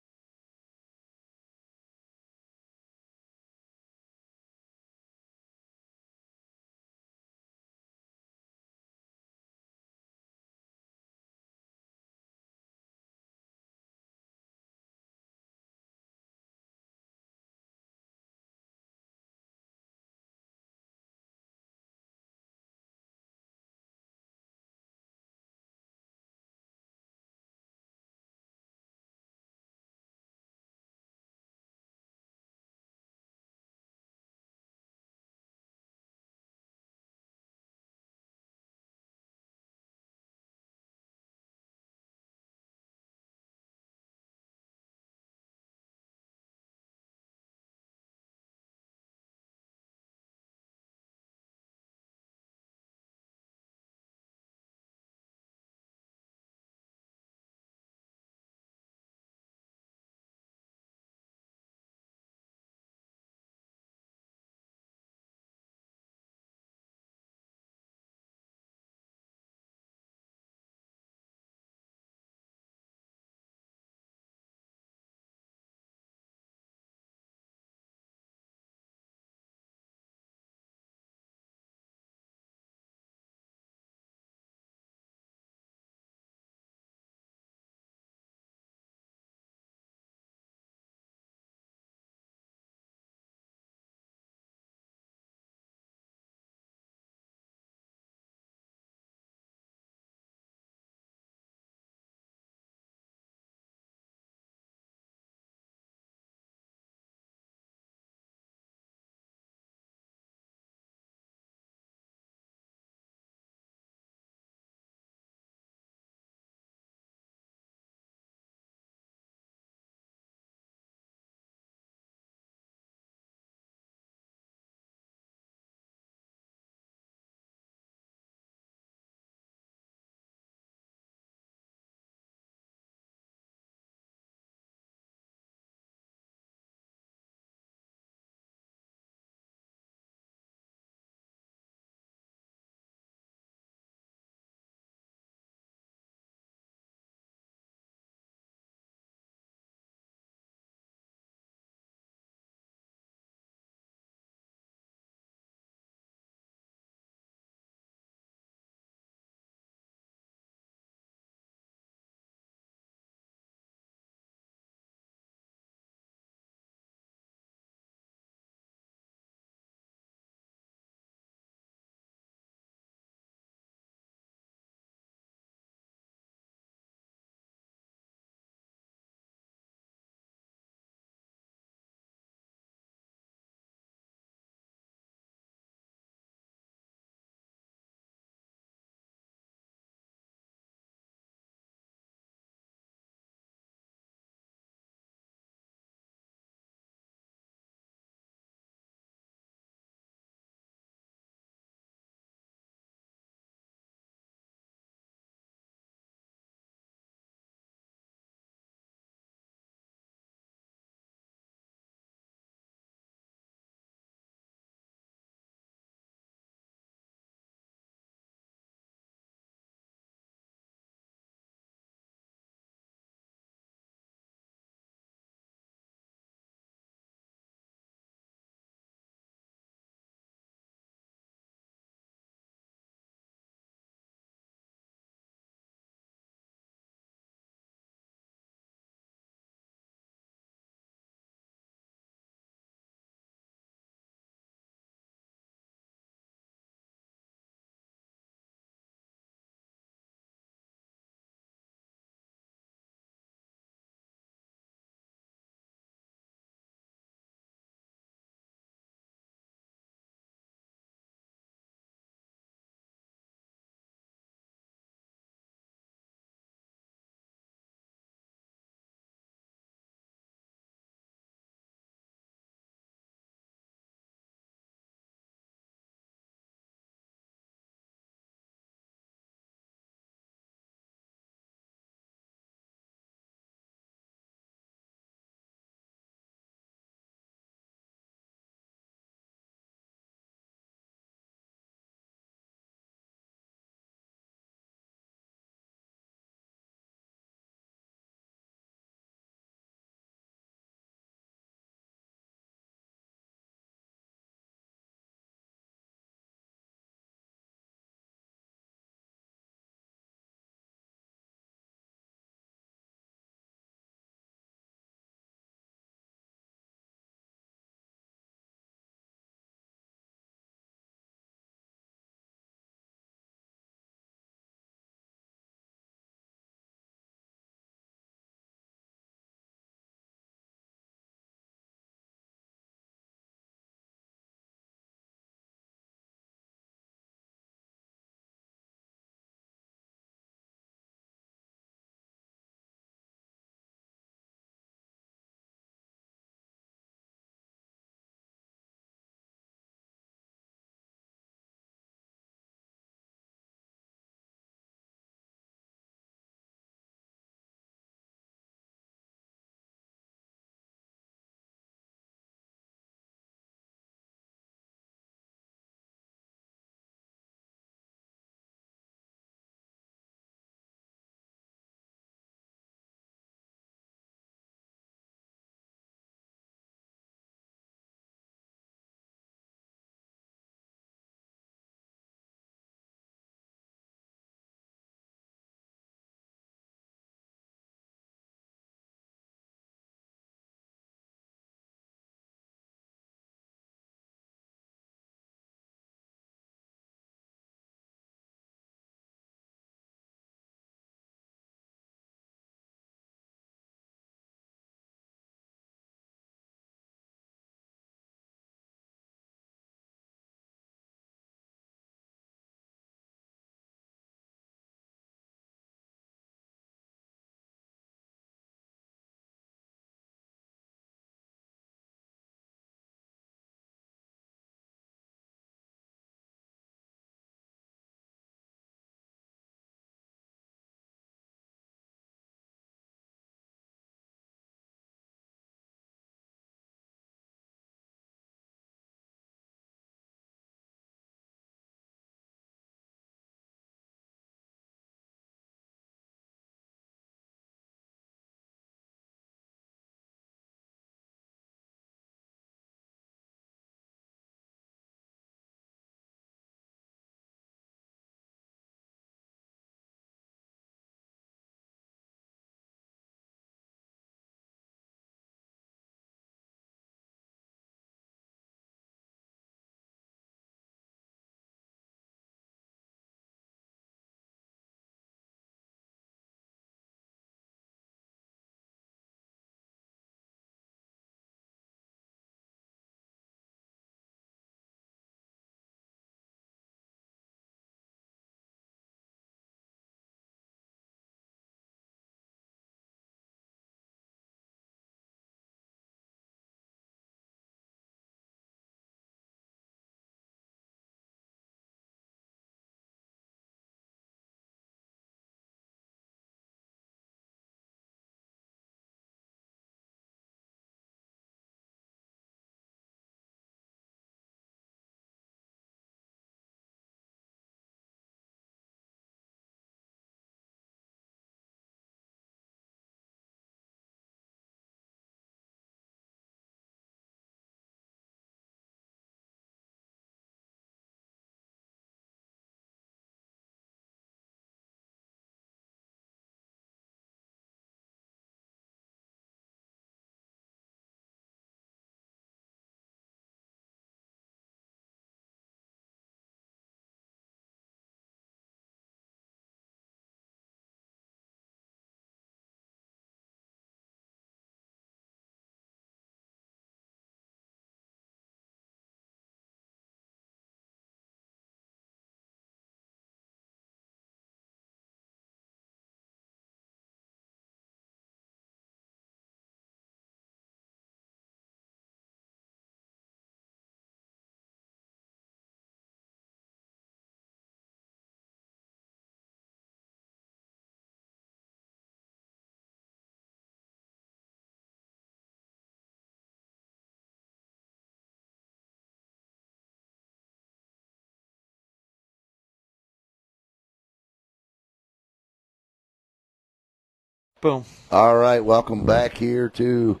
S2: Boom.
S1: All right, welcome back here to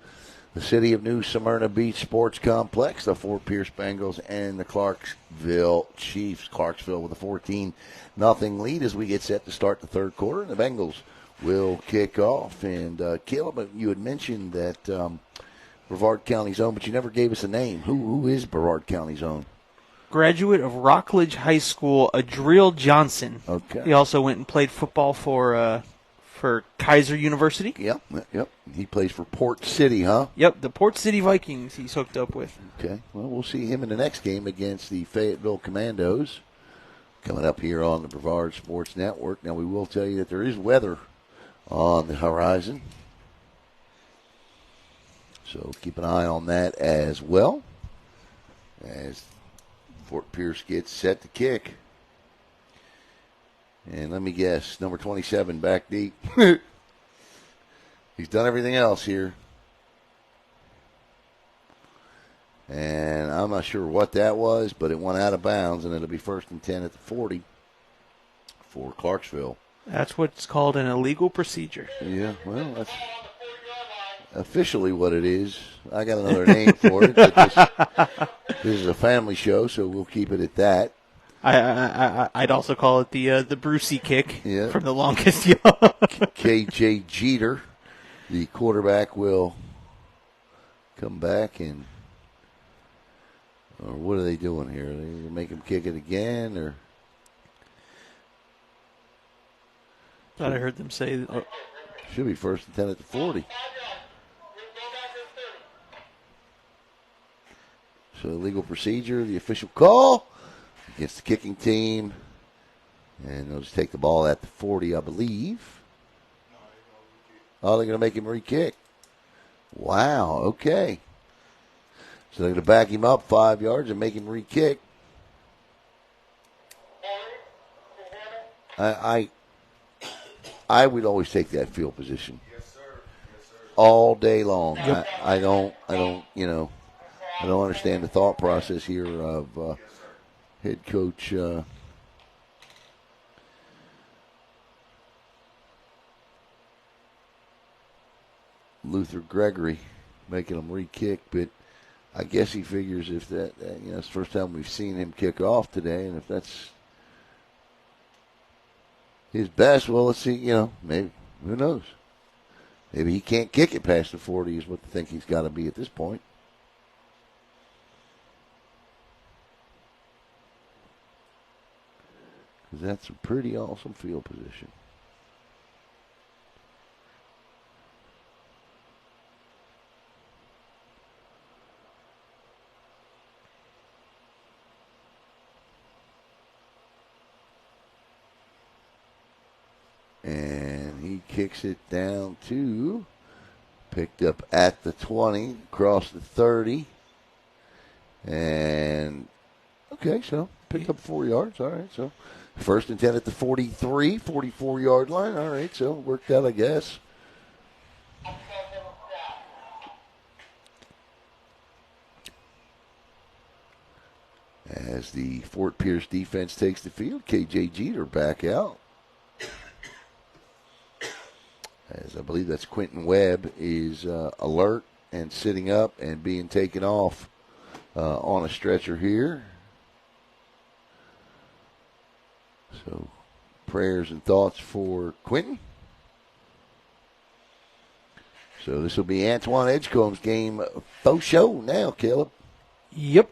S1: the city of New Smyrna Beach Sports Complex, the Fort Pierce Bengals and the Clarksville Chiefs. Clarksville with a 14-0 lead as we get set to start the third quarter, and the Bengals will kick off. And Caleb, you had mentioned that Brevard County's own, but you never gave us a name. Who is Brevard County's own?
S2: Graduate of Rockledge High School, Adriel Johnson.
S1: Okay.
S2: He also went and played football for Kaiser University.
S1: Yep. He plays for Port City, huh?
S2: Yep, the Port City Vikings he's hooked up with.
S1: Okay. Well, we'll see him in the next game against the Fayetteville Commandos coming up here on the Brevard Sports Network. Now, we will tell you that there is weather on the horizon, so keep an eye on that as well as Fort Pierce gets set to kick. And let me guess, number 27 back deep. He's done everything else here. And I'm not sure what that was, but it went out of bounds, and it'll be 1st and 10 at the 40 for Clarksville.
S2: That's what's called an illegal procedure.
S1: Yeah, well, that's officially what it is. I got another name for it. But this is a family show, so we'll keep it at that.
S2: I'd also call it the Brucey kick from the longest yard.
S1: KJ Jeter, the quarterback, will come back and, or what are they doing here? They make him kick it again, or?
S2: Thought I heard them say.
S1: Should be 1st and 10 at the 40. So legal procedure, the official call against the kicking team. And they'll just take the ball at the 40, I believe. Oh, they're going to make him re-kick. Wow, okay. So they're going to back him up 5 yards and make him re-kick. I would always take that field position.
S3: Yes, sir. Yes, sir.
S1: All day long.
S2: Yep.
S1: I don't understand the thought process here of head coach Luther Gregory making him re-kick, but I guess he figures if that, it's the first time we've seen him kick off today, and if that's his best, well, let's see, maybe, who knows? Maybe he can't kick it past the 40 is what they think he's got to be at this point. Because that's a pretty awesome field position. And he kicks it down to, picked up at the 20, across the 30. And, okay, so picked up 4 yards. All right, so 1st and 10 at the 43, 44-yard line. All right, so worked out, I guess. As the Fort Pierce defense takes the field, KJ Jeter back out. As I believe that's Quentin Webb is alert and sitting up and being taken off on a stretcher here. So prayers and thoughts for Quentin. So this will be Antoine Edgecombe's game faux show now, Caleb.
S2: Yep.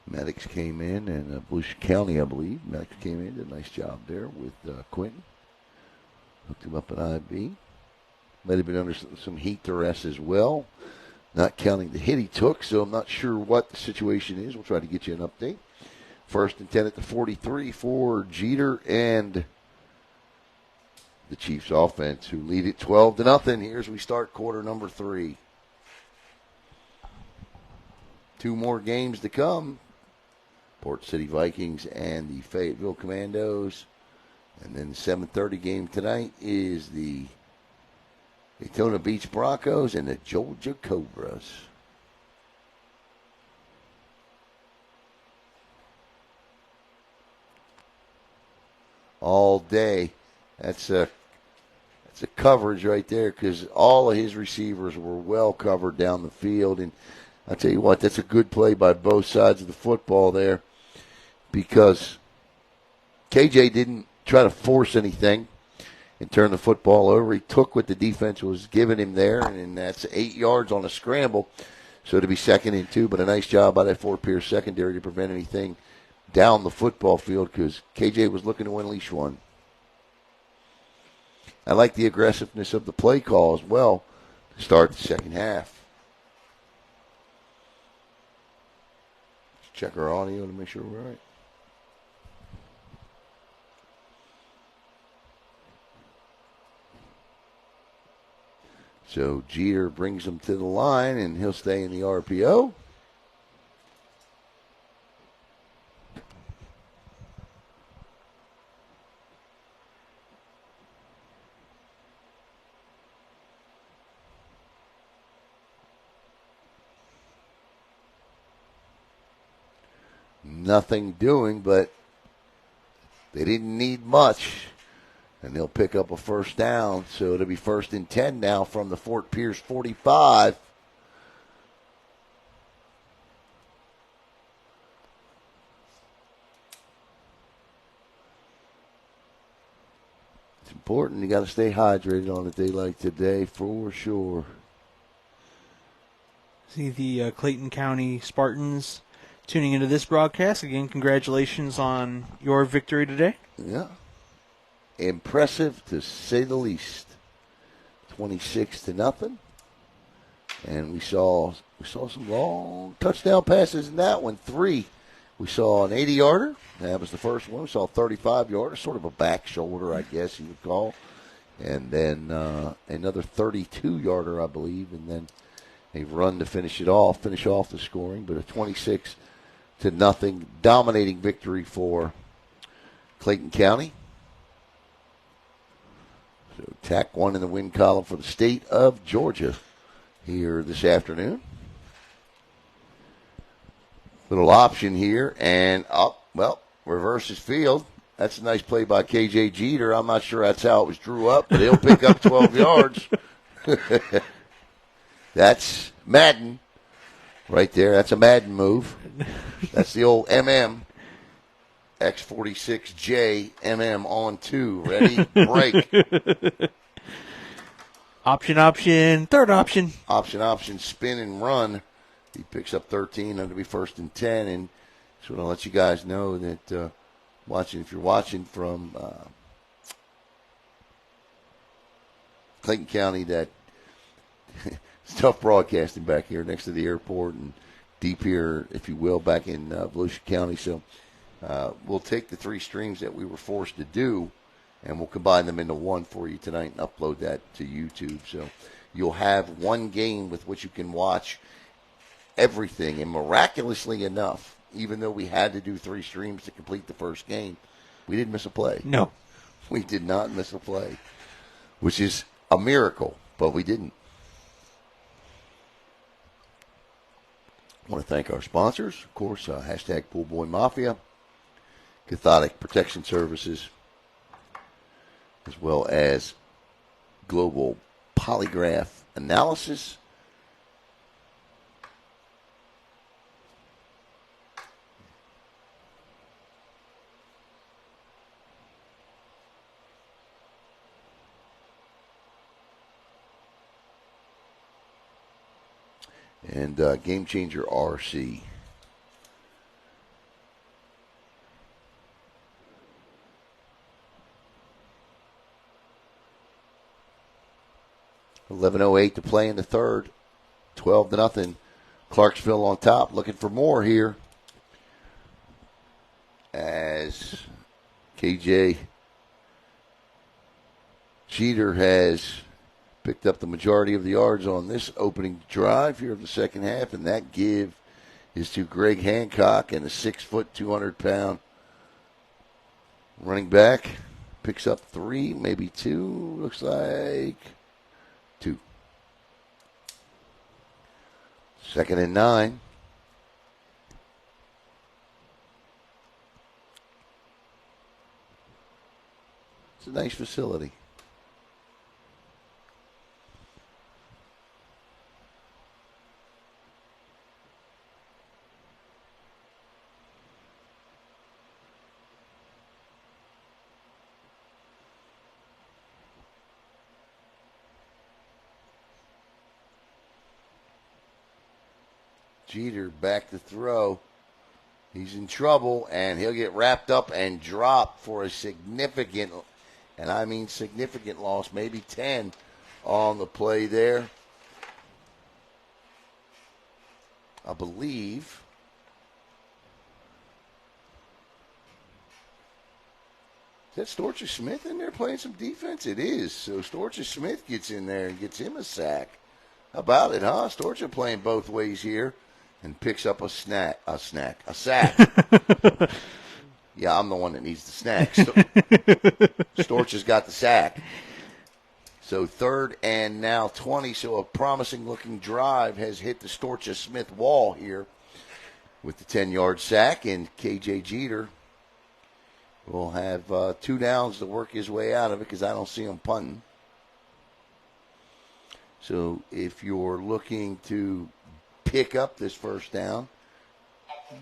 S1: Maddox came in, and Volusia County, I believe. Maddox came in, did a nice job there with Quentin. Hooked him up at IB. Might have been under some heat duress as well, not counting the hit he took, so I'm not sure what the situation is. We'll try to get you an update. 1st and 10 at the 43 for Jeter and the Chiefs offense, who lead it 12-0 here as we start quarter number 3. 2 more games to come. Port City Vikings and the Fayetteville Commandos. And then the 7:30 game tonight is the Daytona Beach Broncos and the Georgia Cobras. all day. That's a coverage right there because all of his receivers were well covered down the field. And I'll tell you what, that's a good play by both sides of the football there because KJ didn't try to force anything and turn the football over. He took what the defense was giving him there, and that's 8 yards on a scramble. So to be 2nd and 2, but a nice job by that Fort Pierce secondary to prevent anything down the football field because KJ was looking to unleash one. I like the aggressiveness of the play call as well to start the second half. Let's check our audio to make sure we're right. So Jeter brings him to the line, and he'll stay in the RPO. Nothing doing, but they didn't need much. And they'll pick up a first down. So it'll be 1st and 10 now from the Fort Pierce 45. It's important. You got to stay hydrated on a day like today for sure.
S2: See the Clayton County Spartans tuning into this broadcast. Again, congratulations on your victory today.
S1: Yeah. Impressive to say the least. 26-0. And we saw some long touchdown passes in that one. 3. We saw an 80-yarder. That was the first one. We saw a 35-yarder, sort of a back shoulder, I guess you would call. And then another 32-yarder, I believe. And then a run to finish off the scoring. But a 26-0 dominating victory for Clayton County. So tack 1 in the win column for the state of Georgia here this afternoon. Little option here, and reverses field. That's a nice play by KJ Jeter. I'm not sure that's how it was drew up, but he'll pick up 12 yards. That's Madden right there. That's a Madden move. That's the old MM. X46J MM on 2. Ready? Break.
S2: Option, third option.
S1: Option, spin and run. He picks up 13. That'll be 1st and 10. And so I'll let you guys know that if you're watching from Clayton County, that it's tough broadcasting back here next to the airport and deep here, if you will, back in Volusia County. So we'll take the 3 streams that we were forced to do, and we'll combine them into one for you tonight and upload that to YouTube. So you'll have one game with which you can watch everything. And miraculously enough, even though we had to do 3 streams to complete the first game, we didn't miss a play.
S2: No.
S1: We did not miss a play, which is a miracle, but we didn't. I want to thank our sponsors, of course, hashtag Pool Boy Mafia, Cathodic Protection Services, as well as Global Polygraph Analysis. And Game Changer RC. $11:08 to play in the third. 12-0. Clarksville on top. Looking for more here. As KJ Jeter has picked up the majority of the yards on this opening drive here of the second half, and that give is to Greg Hancock, and a 6-foot, 200-pound running back. Picks up 3, maybe 2, looks like 2. 2nd and 9. It's a nice facility. Jeter back to throw. He's in trouble, and he'll get wrapped up and dropped for a significant, and I mean significant loss, maybe 10 on the play there. I believe. Is that Storcher Smith in there playing some defense? It is. So Storcher Smith gets in there and gets him a sack. How about it, huh? Storcher playing both ways here and picks up a sack. Yeah, I'm the one that needs the snack. Storcher's got the sack. So 3rd and now 20. So a promising-looking drive has hit the Storcher Smith wall here with the 10-yard sack, and K.J. Jeter will have 2 downs to work his way out of it because I don't see him punting. So if you're looking to pick up this first down,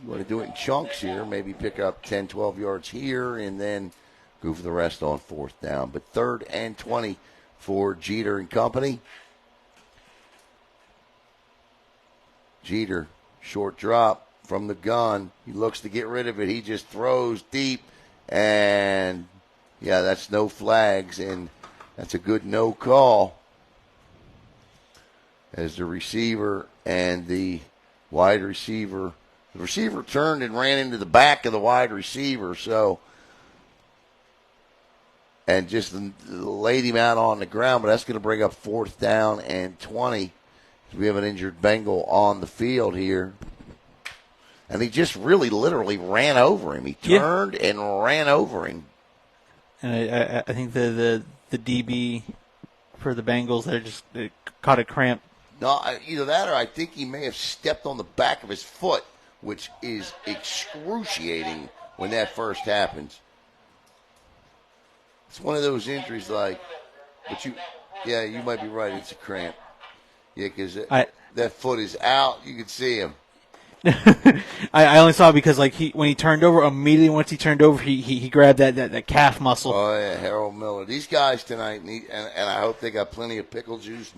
S1: you want to do it in chunks here, maybe pick up 10, 12 yards here and then go for the rest on 4th down. But 3rd and 20 for Jeter and company. Jeter, short drop from the gun. He looks to get rid of it. He just throws deep. And, yeah, that's no flags, and that's a good no call as the receiver and the wide receiver. The receiver turned and ran into the back of the wide receiver, so, and just laid him out on the ground, but that's going to bring up 4th down and 20. We have an injured Bengal on the field here. And he just really literally ran over him. He turned and ran over him.
S2: And I think the DB for the Bengals there just caught a cramp.
S1: No, either that or I think he may have stepped on the back of his foot, which is excruciating when that first happens. It's one of those injuries but you might be right. It's a cramp. Yeah, because that foot is out. You can see him.
S2: I only saw it because when he turned over, immediately once he turned over, he grabbed that calf muscle.
S1: Oh yeah, Harold Miller. These guys tonight need, and I hope they got plenty of pickle juice,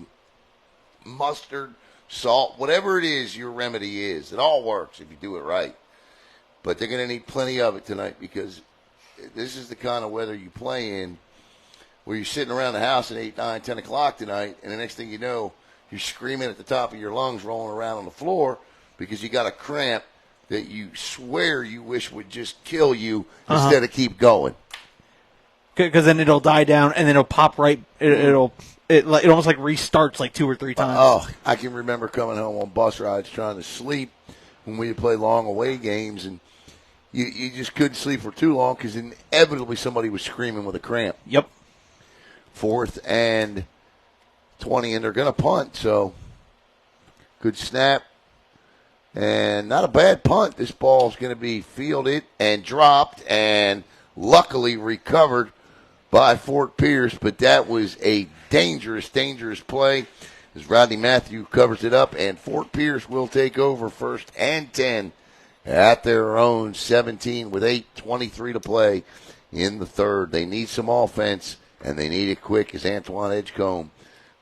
S1: mustard, salt, whatever it is your remedy is. It all works if you do it right. But they're going to need plenty of it tonight because this is the kind of weather you play in where you're sitting around the house at 8, 9, 10 o'clock tonight, and the next thing you know, you're screaming at the top of your lungs, rolling around on the floor, because you got a cramp that you swear you wish would just kill you instead of keep going.
S2: Because then it'll die down and then it'll pop right. It almost like restarts like 2 or 3 times.
S1: I can remember coming home on bus rides trying to sleep when we would play long away games, and you just couldn't sleep for too long because inevitably somebody was screaming with a cramp.
S2: Yep.
S1: 4th and 20, and they're going to punt. So good snap. And not a bad punt. This ball is going to be fielded and dropped and luckily recovered by Fort Pierce. But that was a dangerous, dangerous play as Rodney Matthew covers it up. And Fort Pierce will take over 1st and 10 at their own 17 with 8:23 to play in the 3rd. They need some offense, and they need it quick as Antoine Edgecombe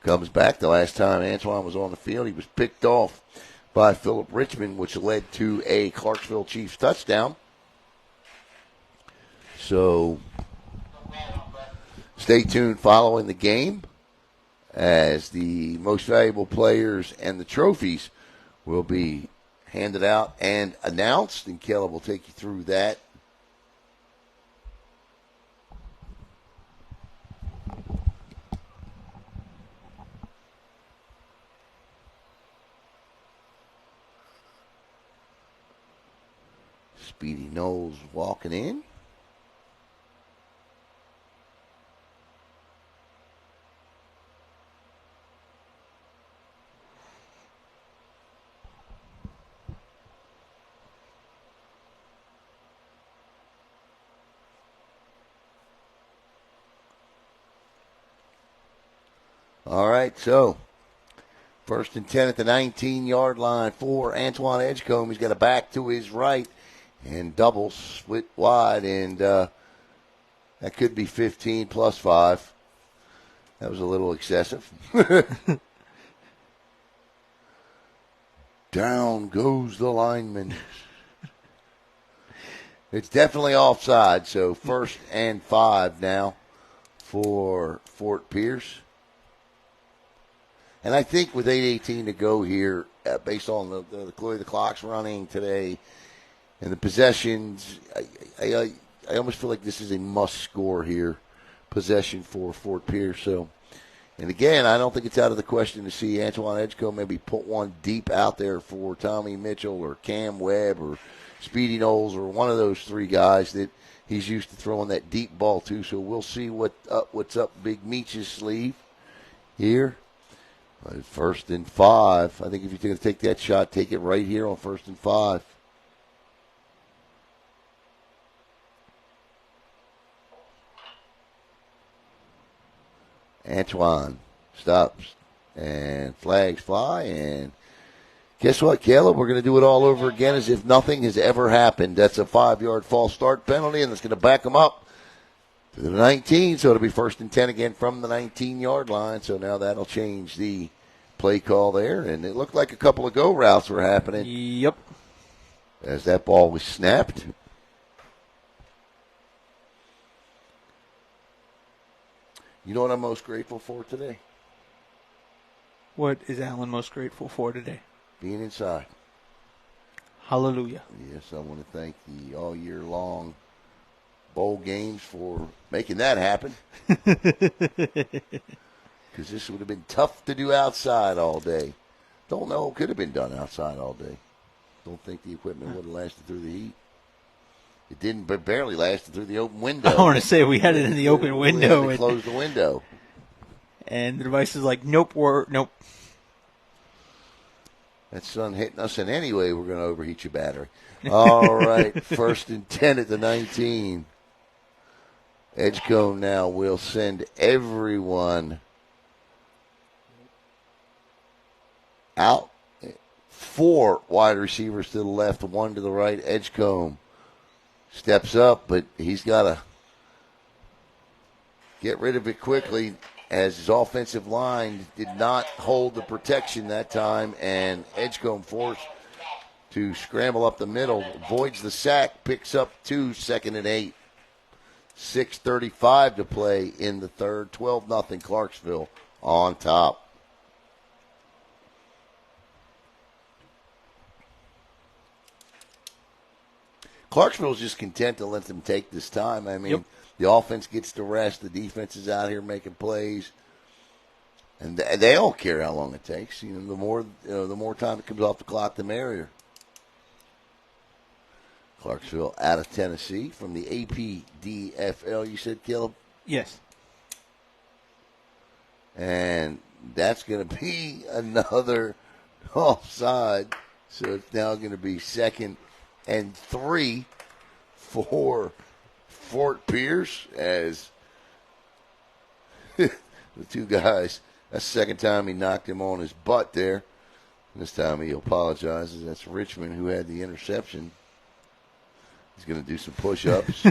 S1: comes back. The last time Antoine was on the field, he was picked off by Philip Richmond, which led to a Clarksville Chiefs touchdown. So stay tuned following the game as the most valuable players and the trophies will be handed out and announced, and Caleb will take you through that. Speedy Knowles walking in. All right, so first and 10 at the 19-yard line for Antoine Edgecombe. He's got a back to his right and double split wide, and that could be 15 plus 5. That was a little excessive. Down goes the lineman. It's definitely offside, so first and 5 now for Fort Pierce. And I think with 8:18 to go here, based on the clock's running today and the possessions, I almost feel like this is a must-score here, possession for Fort Pierce. So, and again, I don't think it's out of the question to see Antoine Edgecombe maybe put one deep out there for Tommy Mitchell or Cam Webb or Speedy Knowles or one of those three guys that he's used to throwing that deep ball to. So we'll see what's up Big Meech's sleeve here. First and 5. I think if you're going to take that shot, take it right here on first and 5. Antoine stops, and flags fly, and guess what, Caleb? We're going to do it all over again as if nothing has ever happened. That's a 5-yard false start penalty, and it's going to back them up to the 19, so it'll be first and 10 again from the 19-yard line. So now that'll change the play call there, and it looked like a couple of go routes were happening.
S2: Yep.
S1: As that ball was snapped. You know what I'm most grateful for today?
S2: What is Alan most grateful for today?
S1: Being inside.
S2: Hallelujah.
S1: Yes, I want to thank the all year long bowl games for making that happen. Because this would have been tough to do outside all day. Don't know. It could have been done outside all day. Don't think the equipment would have lasted through the heat. It didn't, but barely lasted through the open window.
S2: I want to say we had it in the open window.
S1: We closed the window.
S2: And the device is like, nope.
S1: That sun hitting us, and anyway, we're going to overheat your battery. All right, first and 10 at the 19. Edgecombe now will send everyone out. 4 wide receivers to the left, 1 to the right. Edgecombe steps up, but he's got to get rid of it quickly as his offensive line did not hold the protection that time, and Edgecombe forced to scramble up the middle, avoids the sack, picks up 2, 2nd and 8. 6:35 to play in the third. 12-0 Clarksville on top. Clarksville's just content to let them take this time. I mean, The offense gets to rest. The defense is out here making plays, and they don't care how long it takes. The more time that comes off the clock, the merrier. Clarksville out of Tennessee from the APDFL. You said, Caleb?
S2: Yes.
S1: And that's going to be another offside. So it's now going to be 2nd and 3 for Fort Pierce as the two guys. That's the second time he knocked him on his butt there. This time he apologizes. That's Richmond who had the interception. He's going to do some push-ups.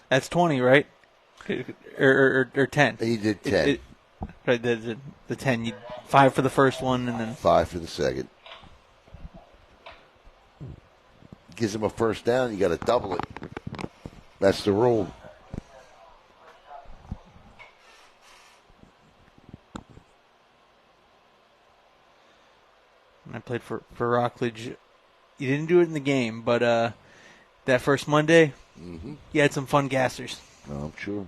S2: That's 20, right? Or 10.
S1: He did 10.
S2: Right, the 10. 5 for the first one, and then
S1: 5 for the second. Gives him a first down. You got to double it. That's the rule.
S2: I played for Rockledge. You didn't do it in the game, but that first Monday, you had some fun gassers.
S1: Oh, I'm sure.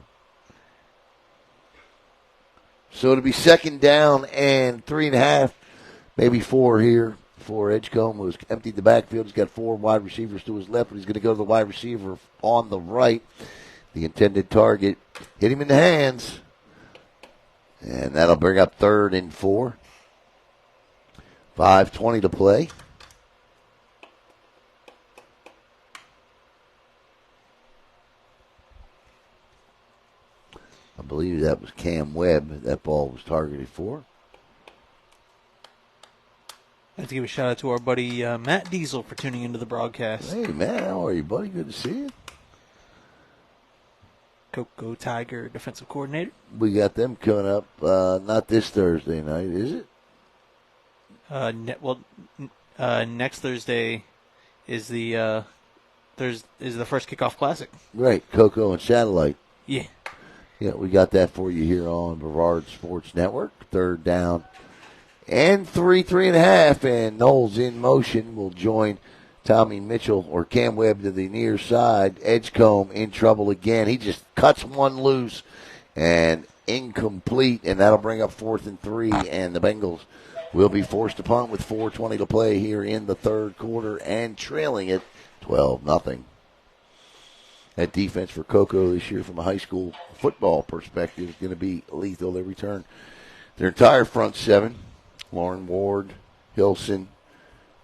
S1: So it'll be 2nd down and 3.5, maybe 4 here for Edgecombe, who's emptied the backfield. He's got 4 wide receivers to his left, but he's going to go to the wide receiver on the right. The intended target hit him in the hands, and that'll bring up 3rd and 4. 5:20 to play. believe that was Cam Webb that ball was targeted for.
S2: I'd like to give a shout out to our buddy Matt Diesel for tuning into the broadcast.
S1: Hey, Matt, how are you, buddy? Good to see you.
S2: Cocoa Tiger defensive coordinator.
S1: We got them coming up not this Thursday night, is it?
S2: Next Thursday is the first kickoff classic.
S1: Right, Cocoa and Satellite.
S2: Yeah.
S1: Yeah, we got that for you here on Brevard Sports Network. Third down and 3.5, and Knowles in motion will join Tommy Mitchell or Cam Webb to the near side. Edgecombe in trouble again. He just cuts one loose and incomplete, and that'll bring up 4th and 3, and the Bengals will be forced to punt with 4:20 to play here in the third quarter and trailing it 12-0. That defense for Cocoa this year from a high school football perspective is going to be lethal every turn. Their entire front seven, Lauren Ward, Hilson,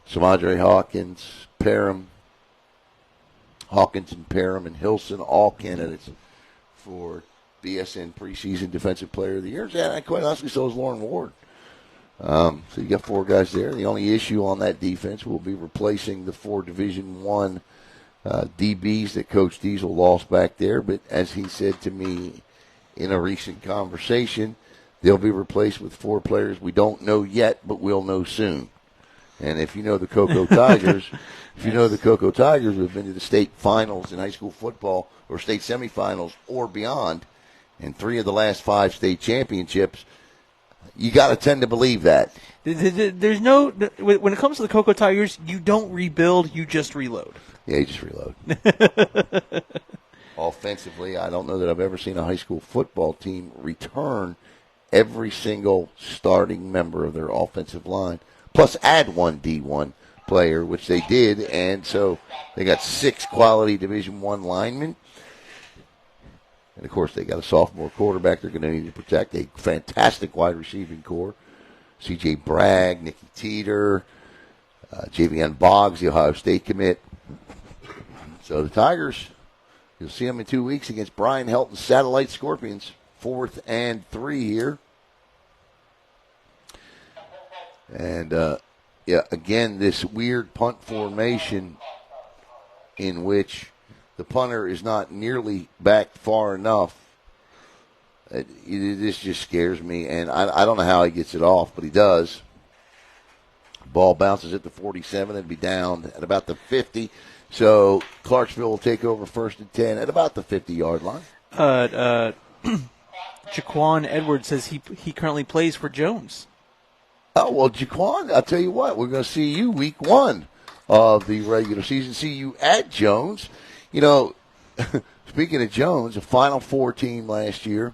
S1: Samadre Hawkins, Parham, Hawkins and Parham and Hilson, all candidates for BSN preseason defensive player of the year. And quite honestly, so is Lauren Ward. So you got 4 guys there. The only issue on that defense will be replacing the 4 Division I DBs that Coach Diesel lost back there. But as he said to me in a recent conversation, they'll be replaced with 4 players we don't know yet, but we'll know soon. And if you know the Cocoa Tigers, we've been to the state finals in high school football or state semifinals or beyond, and 3 of the last 5 state championships. You got to tend to believe that.
S2: There's no, when it comes to the Cocoa Tigers, you don't rebuild, you just reload.
S1: Yeah, you just reload. Offensively, I don't know that I've ever seen a high school football team return every single starting member of their offensive line, plus add 1 D1 player, which they did, and so they got 6 quality Division I linemen. And, of course, they got a sophomore quarterback they're going to need to protect, a fantastic wide receiving core. C.J. Bragg, Nikki Teeter, Javion Boggs, the Ohio State commit. So the Tigers, you'll see them in 2 weeks against Brian Helton's Satellite Scorpions. 4th and 3 here. And, again, this weird punt formation in which the punter is not nearly back far enough. This just scares me, and I don't know how he gets it off, but he does. Ball bounces at the 47 and be down at about the 50. So Clarksville will take over 1st and 10 at about the 50-yard line.
S2: Jaquan Edwards says he currently plays for Jones.
S1: Oh, well, Jaquan, I'll tell you what, we're going to see you week 1 of the regular season, see you at Jones. You know, speaking of Jones, a Final Four team last year,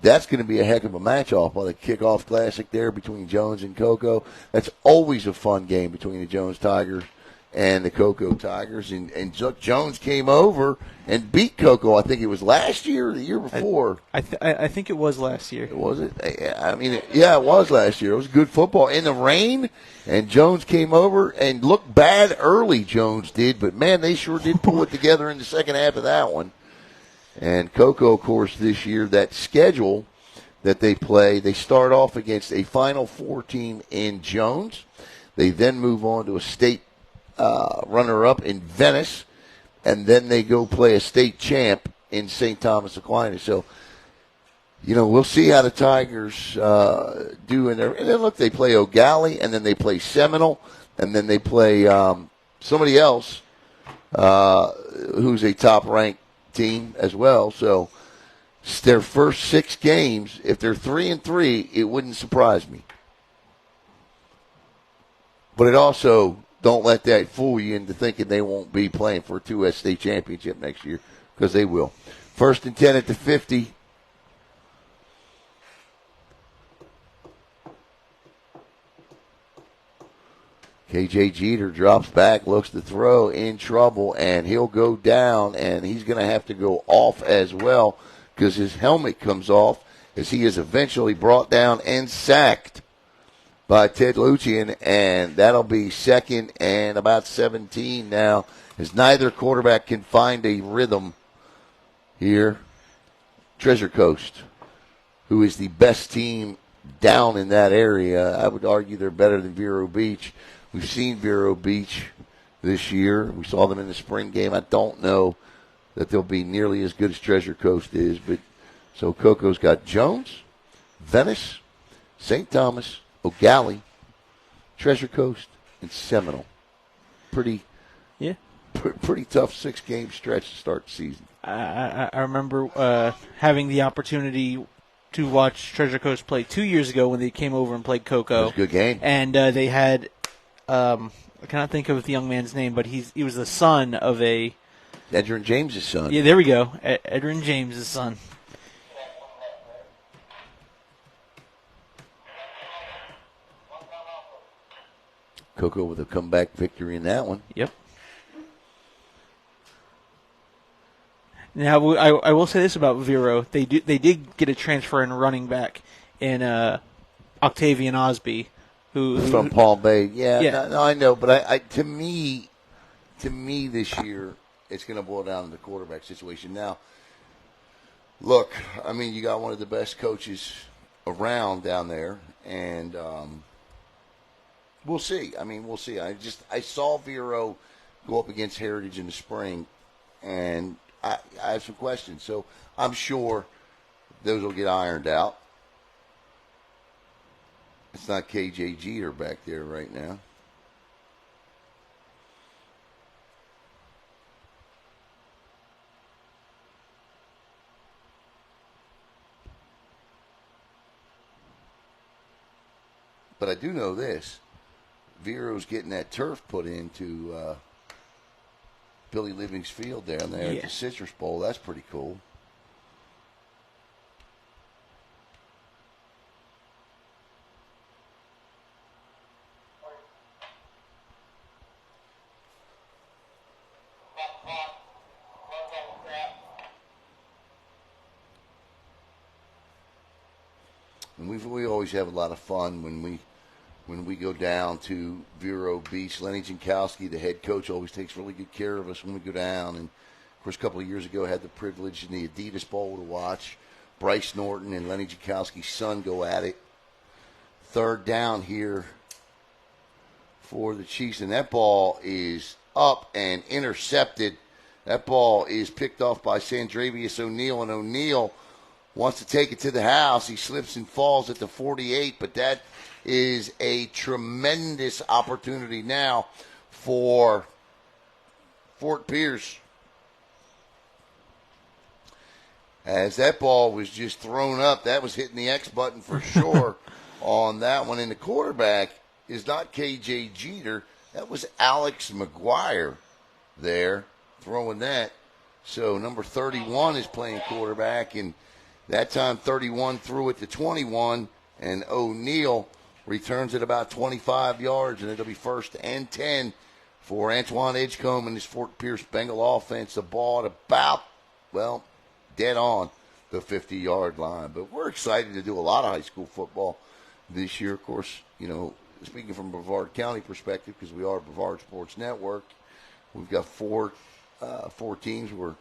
S1: that's going to be a heck of a match-off on the kickoff classic there between Jones and Cocoa. That's always a fun game between the Jones Tigers and the Cocoa Tigers. And Jones came over and beat Cocoa. I think it was last year or the year before.
S2: I think it was last year.
S1: Was it? I mean, yeah, it was last year. It was good football in the rain, and Jones came over and looked bad early, Jones did. But, man, they sure did pull it together in the second half of that one. And Cocoa, of course, this year, that schedule that they play, they start off against a Final Four team in Jones. They then move on to a state runner-up in Venice, and then they go play a state champ in St. Thomas Aquinas. So, you know, we'll see how the Tigers do in there. And then, look, they play O'Galley, and then they play Seminole, and then they play somebody else who's a top-ranked team as well. So it's their first 6 games. If they're 3-3, it wouldn't surprise me. But it also, don't let that fool you into thinking they won't be playing for a 2S state championship next year, because they will. 1st and 10 at the 50. KJ Jeter drops back, looks to throw, in trouble, and he'll go down, and he's going to have to go off as well because his helmet comes off as he is eventually brought down and sacked by Ted Lucian, and that'll be 2nd and about 17 now as neither quarterback can find a rhythm here. Treasure Coast who is the best team down in that area. I would argue they're better than Vero Beach. We've seen Vero Beach this year. We saw them in the spring game. I don't know that they'll be nearly as good as Treasure Coast is. But so Coco's got Jones, Venice, St. Thomas, O'Galley, Treasure Coast, and Seminole. Pretty tough 6-game stretch to start the season.
S2: I remember having the opportunity to watch Treasure Coast play 2 years ago when they came over and played Coco.
S1: It was a good game.
S2: And they had, I cannot think of the young man's name, but he was the son of a...
S1: Edrin James' son.
S2: Yeah, there we go. Edrin James' son.
S1: Coco with a comeback victory in that one.
S2: Yep. Now, I will say this about Vero. They did get a transfer in running back in Octavian Osby, who
S1: from Palm Bay. Yeah. No, I know, but I to me this year it's going to boil down to the quarterback situation. Now, look, I mean, you got one of the best coaches around down there, and we'll see. I mean, we'll see. I saw Vero go up against Heritage in the spring, and I have some questions. So I'm sure those will get ironed out. It's not KJ Jeter back there right now. But I do know this. Vero's getting that turf put into Billy Living's field down there at the Citrus Bowl. That's pretty cool. And we always have a lot of fun when we go down to Vero Beach. Lenny Jankowski, the head coach, always takes really good care of us when we go down. And, of course, a couple of years ago, I had the privilege in the Adidas Bowl to watch Bryce Norton and Lenny Jankowski's son go at it. Third down here for the Chiefs. And that ball is up and intercepted. That ball is picked off by Sandravius O'Neal, and O'Neal wants to take it to the house. He slips and falls at the 48, but that is a tremendous opportunity now for Fort Pierce. As that ball was just thrown up, that was hitting the X button for sure on that one. And the quarterback is not KJ Jeter. That was Alex McGuire there throwing that. So number 31 is playing quarterback, and that time 31 threw it to 21, and O'Neal returns it about 25 yards, and it'll be 1st and 10 for Antoine Edgecombe and his Fort Pierce Bengal offense. The ball at about, dead on the 50-yard line. But we're excited to do a lot of high school football this year. Of course, speaking from a Brevard County perspective, because we are Brevard Sports Network, we've got four teams we're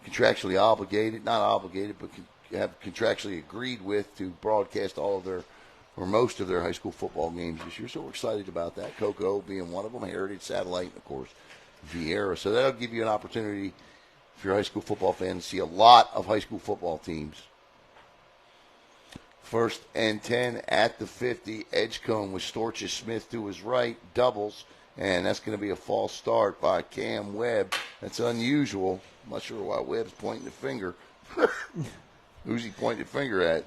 S1: contractually obligated, not obligated, but have contractually agreed with to broadcast all of their, or most of their high school football games this year. So we're excited about that. Coco being one of them, Heritage, Satellite, and of course, Vieira. So that'll give you an opportunity, if you're a high school football fan, to see a lot of high school football teams. 1st and 10 at the 50. Edgecombe with Storches Smith to his right, doubles, and that's going to be a false start by Cam Webb. That's unusual. I'm not sure why Webb's pointing the finger. Who's he pointing the finger at?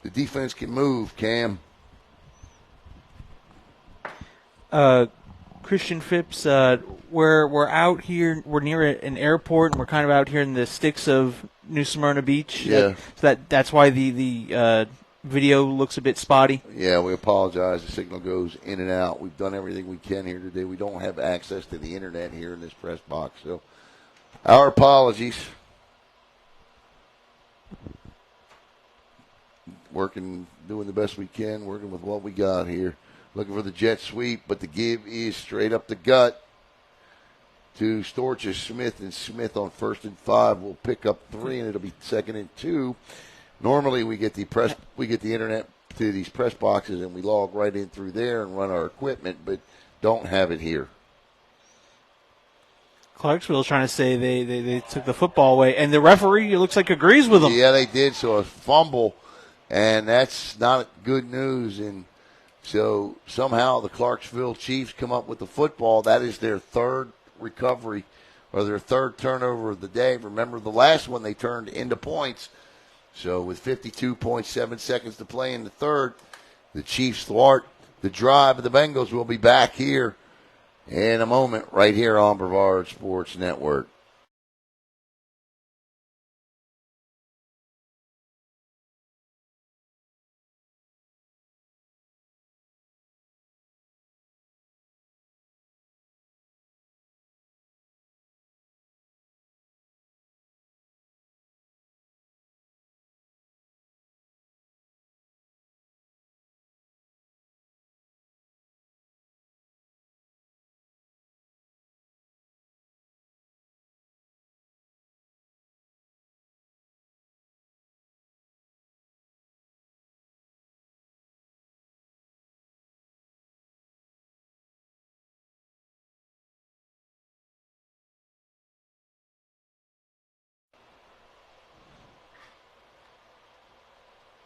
S1: The defense can move, Cam.
S2: Christian Phipps, we're out here. We're near an airport, and we're kind of out here in the sticks of New Smyrna Beach.
S1: Yeah.
S2: So that's why the video looks a bit spotty.
S1: Yeah, we apologize. The signal goes in and out. We've done everything we can here today. We don't have access to the internet here in this press box, so our apologies. Doing the best we can, working with what we got here. Looking for the jet sweep, but the give is straight up the gut to Storches Smith, and Smith on 1st and 5 will pick up 3, and it'll be 2nd and 2 Normally we get the internet to these press boxes and we log right in through there and run our equipment, but don't have it here.
S2: Clarksville's trying to say they took the football away, and the referee, it looks like, agrees with them.
S1: Yeah, they did. So a fumble, and that's not good news. And so somehow the Clarksville Chiefs come up with the football. That is their third recovery or their third turnover of the day. Remember, the last one they turned into points. So with 52.7 seconds to play in the third, the Chiefs thwart the drive of the Bengals. Will be back here in a moment right here on Brevard Sports Network.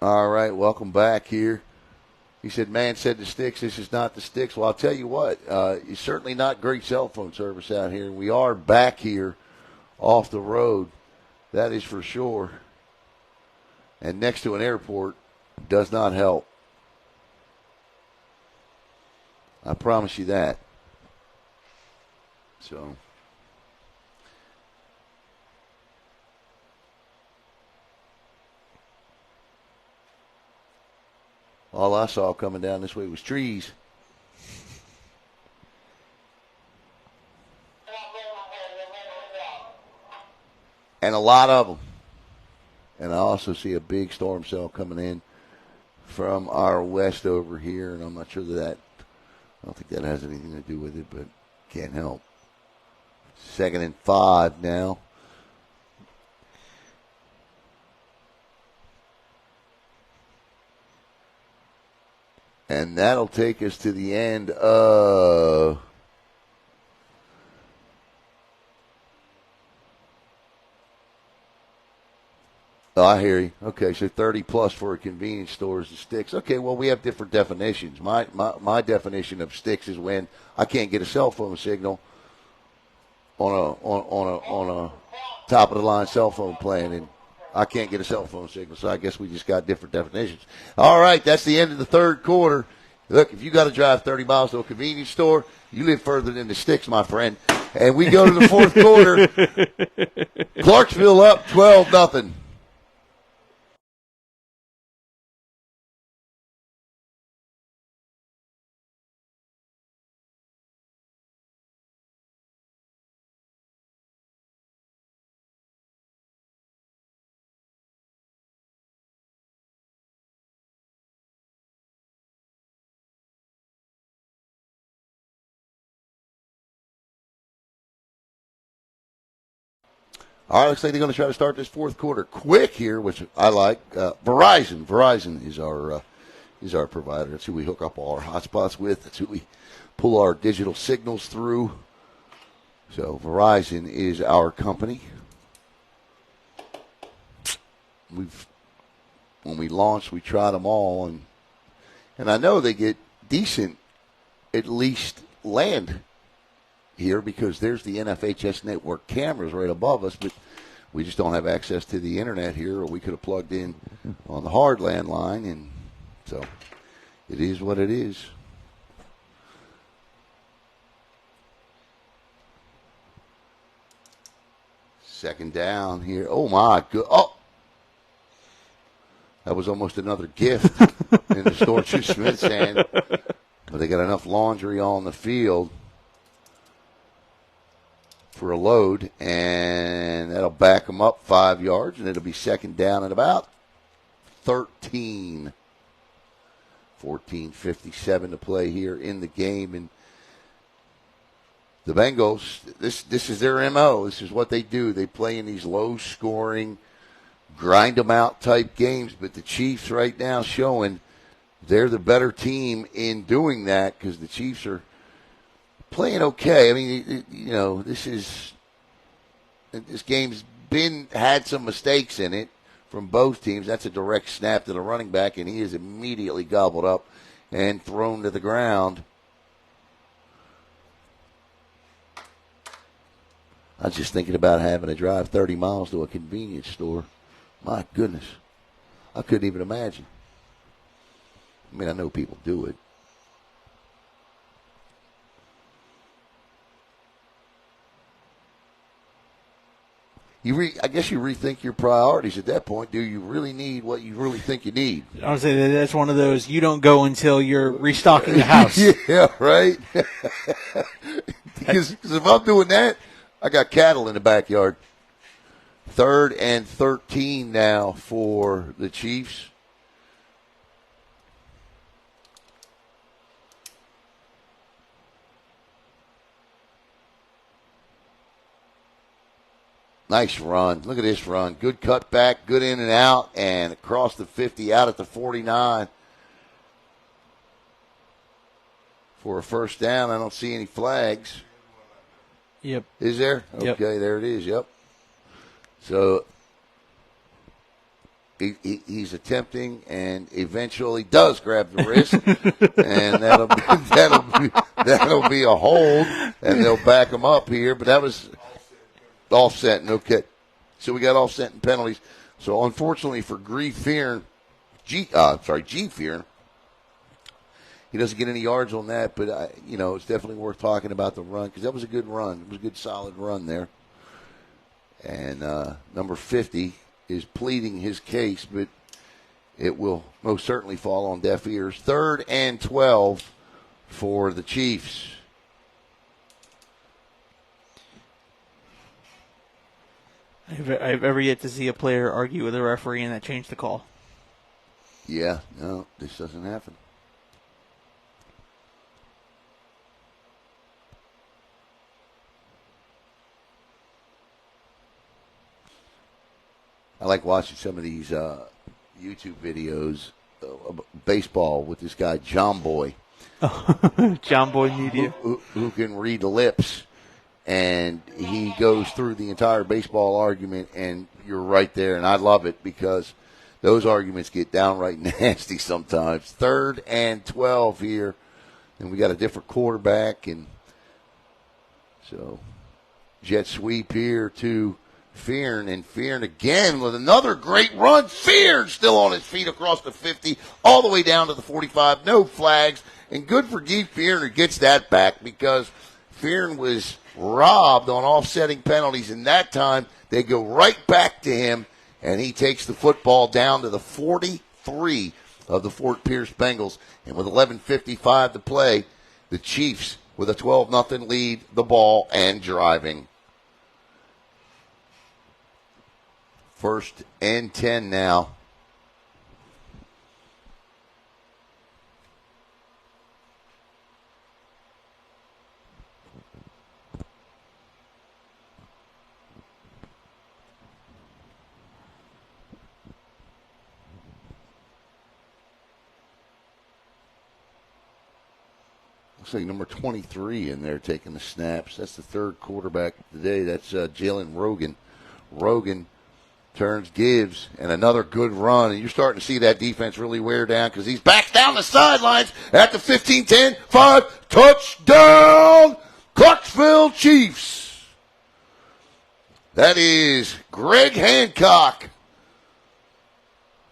S1: All right, welcome back here. He said, man said the Sticks, this is not the Sticks. Well, I'll tell you what, it's certainly not great cell phone service out here. We are back here off the road, that is for sure. And next to an airport does not help. I promise you that. So... all I saw coming down this way was trees. And a lot of them. And I also see a big storm cell coming in from our west over here, and I'm not sure I don't think that has anything to do with it, but can't help. 2nd and 5 now. And that'll take us to the end of I hear you. Okay, so 30 plus for a convenience store is the Sticks. Okay, well, we have different definitions. My definition of Sticks is when I can't get a cell phone signal on a top of the line cell phone plan, and I can't get a cell phone signal, so I guess we just got different definitions. All right, that's the end of the third quarter. Look, if you got to drive 30 miles to a convenience store, you live further than the Sticks, my friend. And we go to the fourth quarter. Clarksville up 12-0. All right, looks like they're going to try to start this fourth quarter quick here, which I like. Verizon is our provider. That's who we hook up all our hotspots with. That's who we pull our digital signals through. So Verizon is our company. When we launched, we tried them all, and I know they get decent, at least land here, because there's the NFHS network cameras right above us, but we just don't have access to the internet here, or we could have plugged in on the hard land line, and so it is what it is. Second down here. Oh, my God. Oh! That was almost another gift in the Storcher Smith's hand. But they got enough laundry on the field for a load, and that'll back them up 5 yards, and it'll be second down at about 13. 14:57 to play here in the game, and the Bengals, this is their MO. This is what they do. They play in these low-scoring, grind them out type games. But the Chiefs right now showing they're the better team in doing that because the Chiefs are playing okay. I mean, this game's had some mistakes in it from both teams. That's a direct snap to the running back, and he is immediately gobbled up and thrown to the ground. I was just thinking about having to drive 30 miles to a convenience store. My goodness. I couldn't even imagine. I mean, I know people do it. I guess you rethink your priorities at that point. Do you really need what you really think you need?
S2: I would say that's one of those you don't go until you're restocking the house.
S1: Yeah, right? Because if I'm doing that, I got cattle in the backyard. 3rd and 13 now for the Chiefs. Nice run. Look at this run. Good cutback, good in and out, and across the 50, out at the 49 for a first down. I don't see any flags.
S2: Yep.
S1: Is there?
S2: Yep.
S1: Okay, there it is. Yep. So he's attempting and eventually does grab the wrist, and that'll be a hold, and they'll back him up here. But that was offset, okay. So we got offset and penalties. So unfortunately for G Fearn, he doesn't get any yards on that, but it's definitely worth talking about the run because that was a good run. It was a good solid run there. And number 50 is pleading his case, but it will most certainly fall on deaf ears. 3rd and 12 for the Chiefs.
S2: I've ever yet to see a player argue with a referee and that changed the call.
S1: Yeah, no, this doesn't happen. I like watching some of these YouTube videos of baseball with this guy, John Boy.
S2: John Boy Media.
S1: Who can read lips. And he goes through the entire baseball argument, and you're right there. And I love it because those arguments get downright nasty sometimes. 3rd and 12 here. And we got a different quarterback. And so jet sweep here to Fearn, and Fearn again with another great run. Fearn still on his feet across the 50, all the way down to the 45. No flags, and good for Guy Fearn who gets that back because Fearn was robbed on offsetting penalties, and that time they go right back to him, and he takes the football down to the 43 of the Fort Pierce Bengals. And with 11:55 to play, the Chiefs with a 12-0 lead, the ball and driving. 1st and 10 now. Looks like number 23 in there taking the snaps. That's the 3rd quarterback today. That's Jalen Rogan. Rogan turns, gives, and another good run. And you're starting to see that defense really wear down because he's back down the sidelines at the 15, 10, 5, touchdown, Clarksville Chiefs. That is Greg Hancock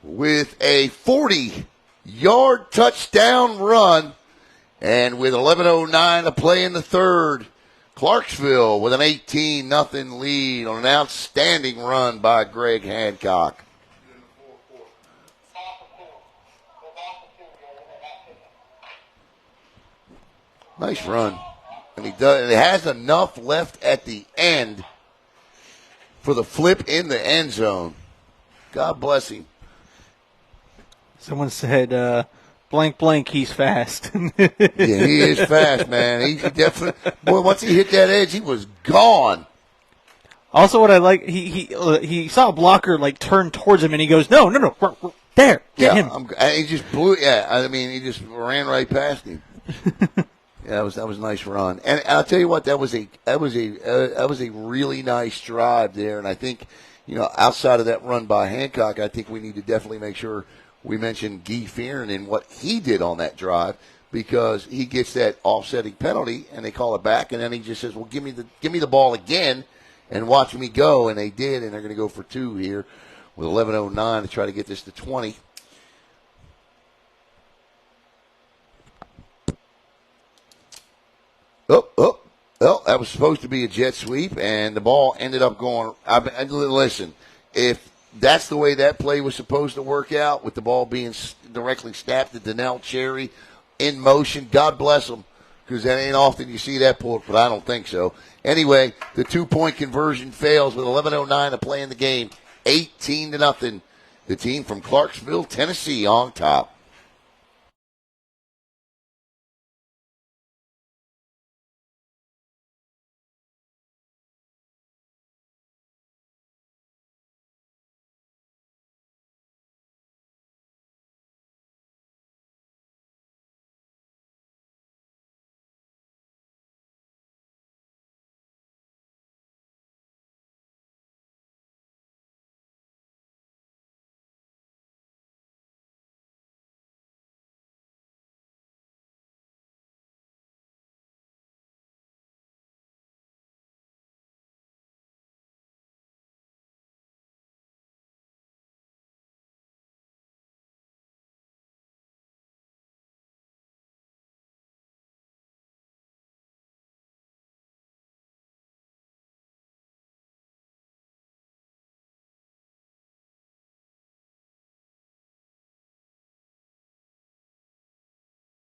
S1: with a 40-yard touchdown run. And with 11:09 to play in the 3rd, Clarksville with an 18-0 lead on an outstanding run by Greg Hancock. Nice run. And he has enough left at the end for the flip in the end zone. God bless him.
S2: Someone said, blank, blank, he's fast.
S1: Yeah, he is fast, man. He definitely, boy, once he hit that edge, he was gone.
S2: Also, what I like, he saw a blocker like turn towards him, and he goes, "No, there, get him."
S1: He just blew. Yeah, I mean, he just ran right past him. Yeah, that was a nice run, and I'll tell you what, that was a really nice drive there, and I think, outside of that run by Hancock, I think we need to definitely make sure we mention Guy Fearon and what he did on that drive, because he gets that offsetting penalty, and they call it back, and then he just says, "Well, give me the ball again, and watch me go," and they did, and they're going to go for 2 here with 11:09 to try to get this to 20. Well, that was supposed to be a jet sweep, and the ball ended up going. Listen, if that's the way that play was supposed to work out, with the ball being directly snapped to Donnell Cherry in motion, God bless him, because that ain't often you see that pulled, but I don't think so. Anyway, the 2-point conversion fails with 11:09 to play in the game, 18-0. The team from Clarksville, Tennessee, on top.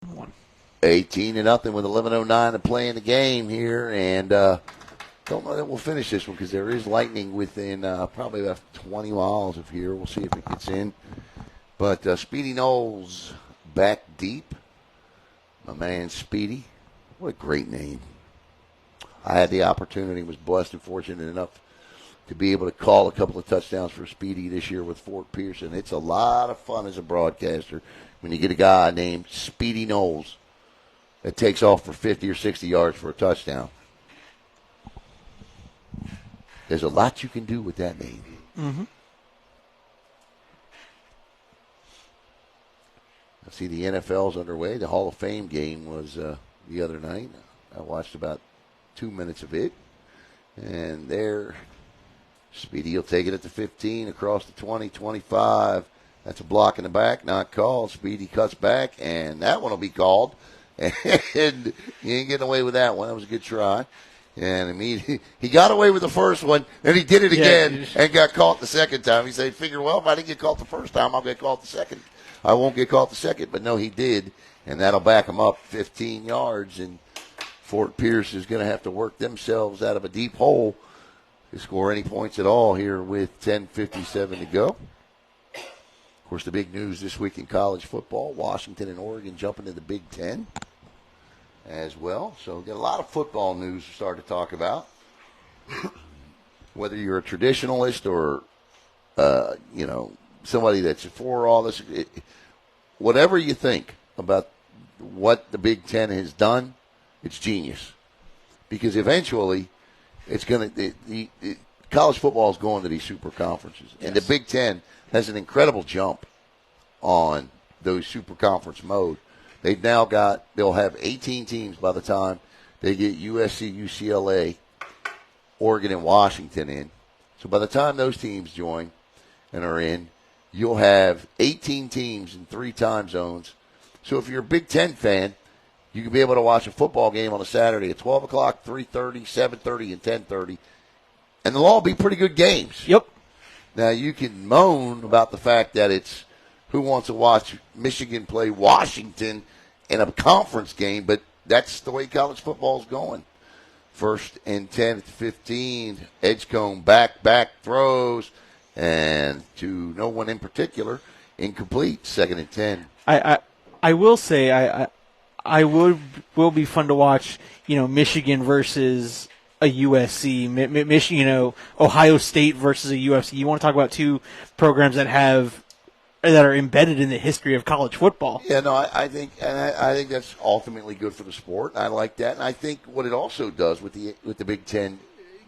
S2: One.
S1: 18-0 with 11:09 to play in the game here, and don't know that we'll finish this one because there is lightning within probably about 20 miles of here. We'll see if it gets in. But Speedy Knowles back deep. My man Speedy. What a great name. I had the opportunity, was blessed and fortunate enough to be able to call a couple of touchdowns for Speedy this year with Fort Pearson. It's a lot of fun as a broadcaster when you get a guy named Speedy Knowles that takes off for 50 or 60 yards for a touchdown. There's a lot you can do with that name.
S2: Mm-hmm.
S1: I see the NFL's underway. The Hall of Fame game was the other night. I watched about 2 minutes of it. And there, Speedy will take it at the 15, across the 20, 25. That's a block in the back, not called. Speedy cuts back, and that one will be called. And you ain't getting away with that one. That was a good try. And I mean, he got away with the first one, and he did it again and got caught the second time. He said, figure, well, if I didn't get caught the first time, I'll get caught the second. I won't get caught the second. But no, he did, and that'll back him up 15 yards. And Fort Pierce is going to have to work themselves out of a deep hole to score any points at all here with 10:57 to go. Of course, the big news this week in college football, Washington and Oregon jumping to the Big Ten as well. So we've got a lot of football news to start to talk about. Whether you're a traditionalist or, somebody that's for all this, whatever you think about what the Big Ten has done, it's genius. Because eventually, it's going to college football is going to these super conferences, and the Big Ten has an incredible jump on those super conference mode. They'll have 18 teams by the time they get USC, UCLA, Oregon, and Washington in. So by the time those teams join and are in, you'll have 18 teams in 3 time zones. So if you're a Big Ten fan, you can be able to watch a football game on a Saturday at 12 o'clock, 3:30, 7:30, and 10:30. And they'll all be pretty good games.
S2: Yep.
S1: Now, you can moan about the fact that it's who wants to watch Michigan play Washington in a conference game, but that's the way college football is going. 1st and 10 at the 15, Edgecombe back throws, and to no one in particular, incomplete, 2nd and 10.
S2: I will say I will be fun to watch, Michigan versus a USC, Michigan, Ohio State versus a UFC. You want to talk about two programs that are embedded in the history of college football.
S1: Yeah, no, I think that's ultimately good for the sport. I like that, and I think what it also does with the Big Ten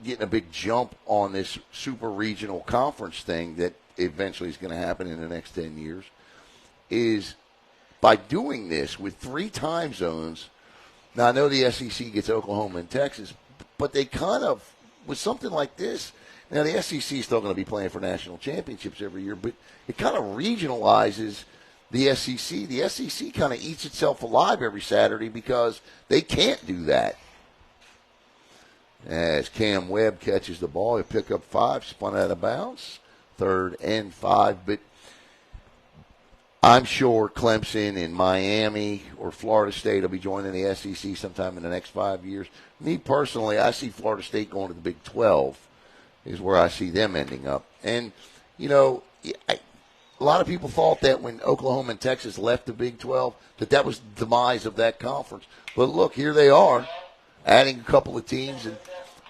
S1: getting a big jump on this super regional conference thing that eventually is going to happen in the next 10 years is by doing this with 3 time zones. Now, I know the SEC gets Oklahoma and Texas, but they kind of, with something like this, now the SEC is still going to be playing for national championships every year, but it kind of regionalizes the SEC. The SEC kind of eats itself alive every Saturday because they can't do that. As Cam Webb catches the ball, he'll pick up 5, spun out of bounds, 3rd and 5, but I'm sure Clemson and Miami or Florida State will be joining the SEC sometime in the next 5 years. Me personally, I see Florida State going to the Big 12 is where I see them ending up. And, a lot of people thought that when Oklahoma and Texas left the Big 12 that was the demise of that conference. But look, here they are, adding a couple of teams. And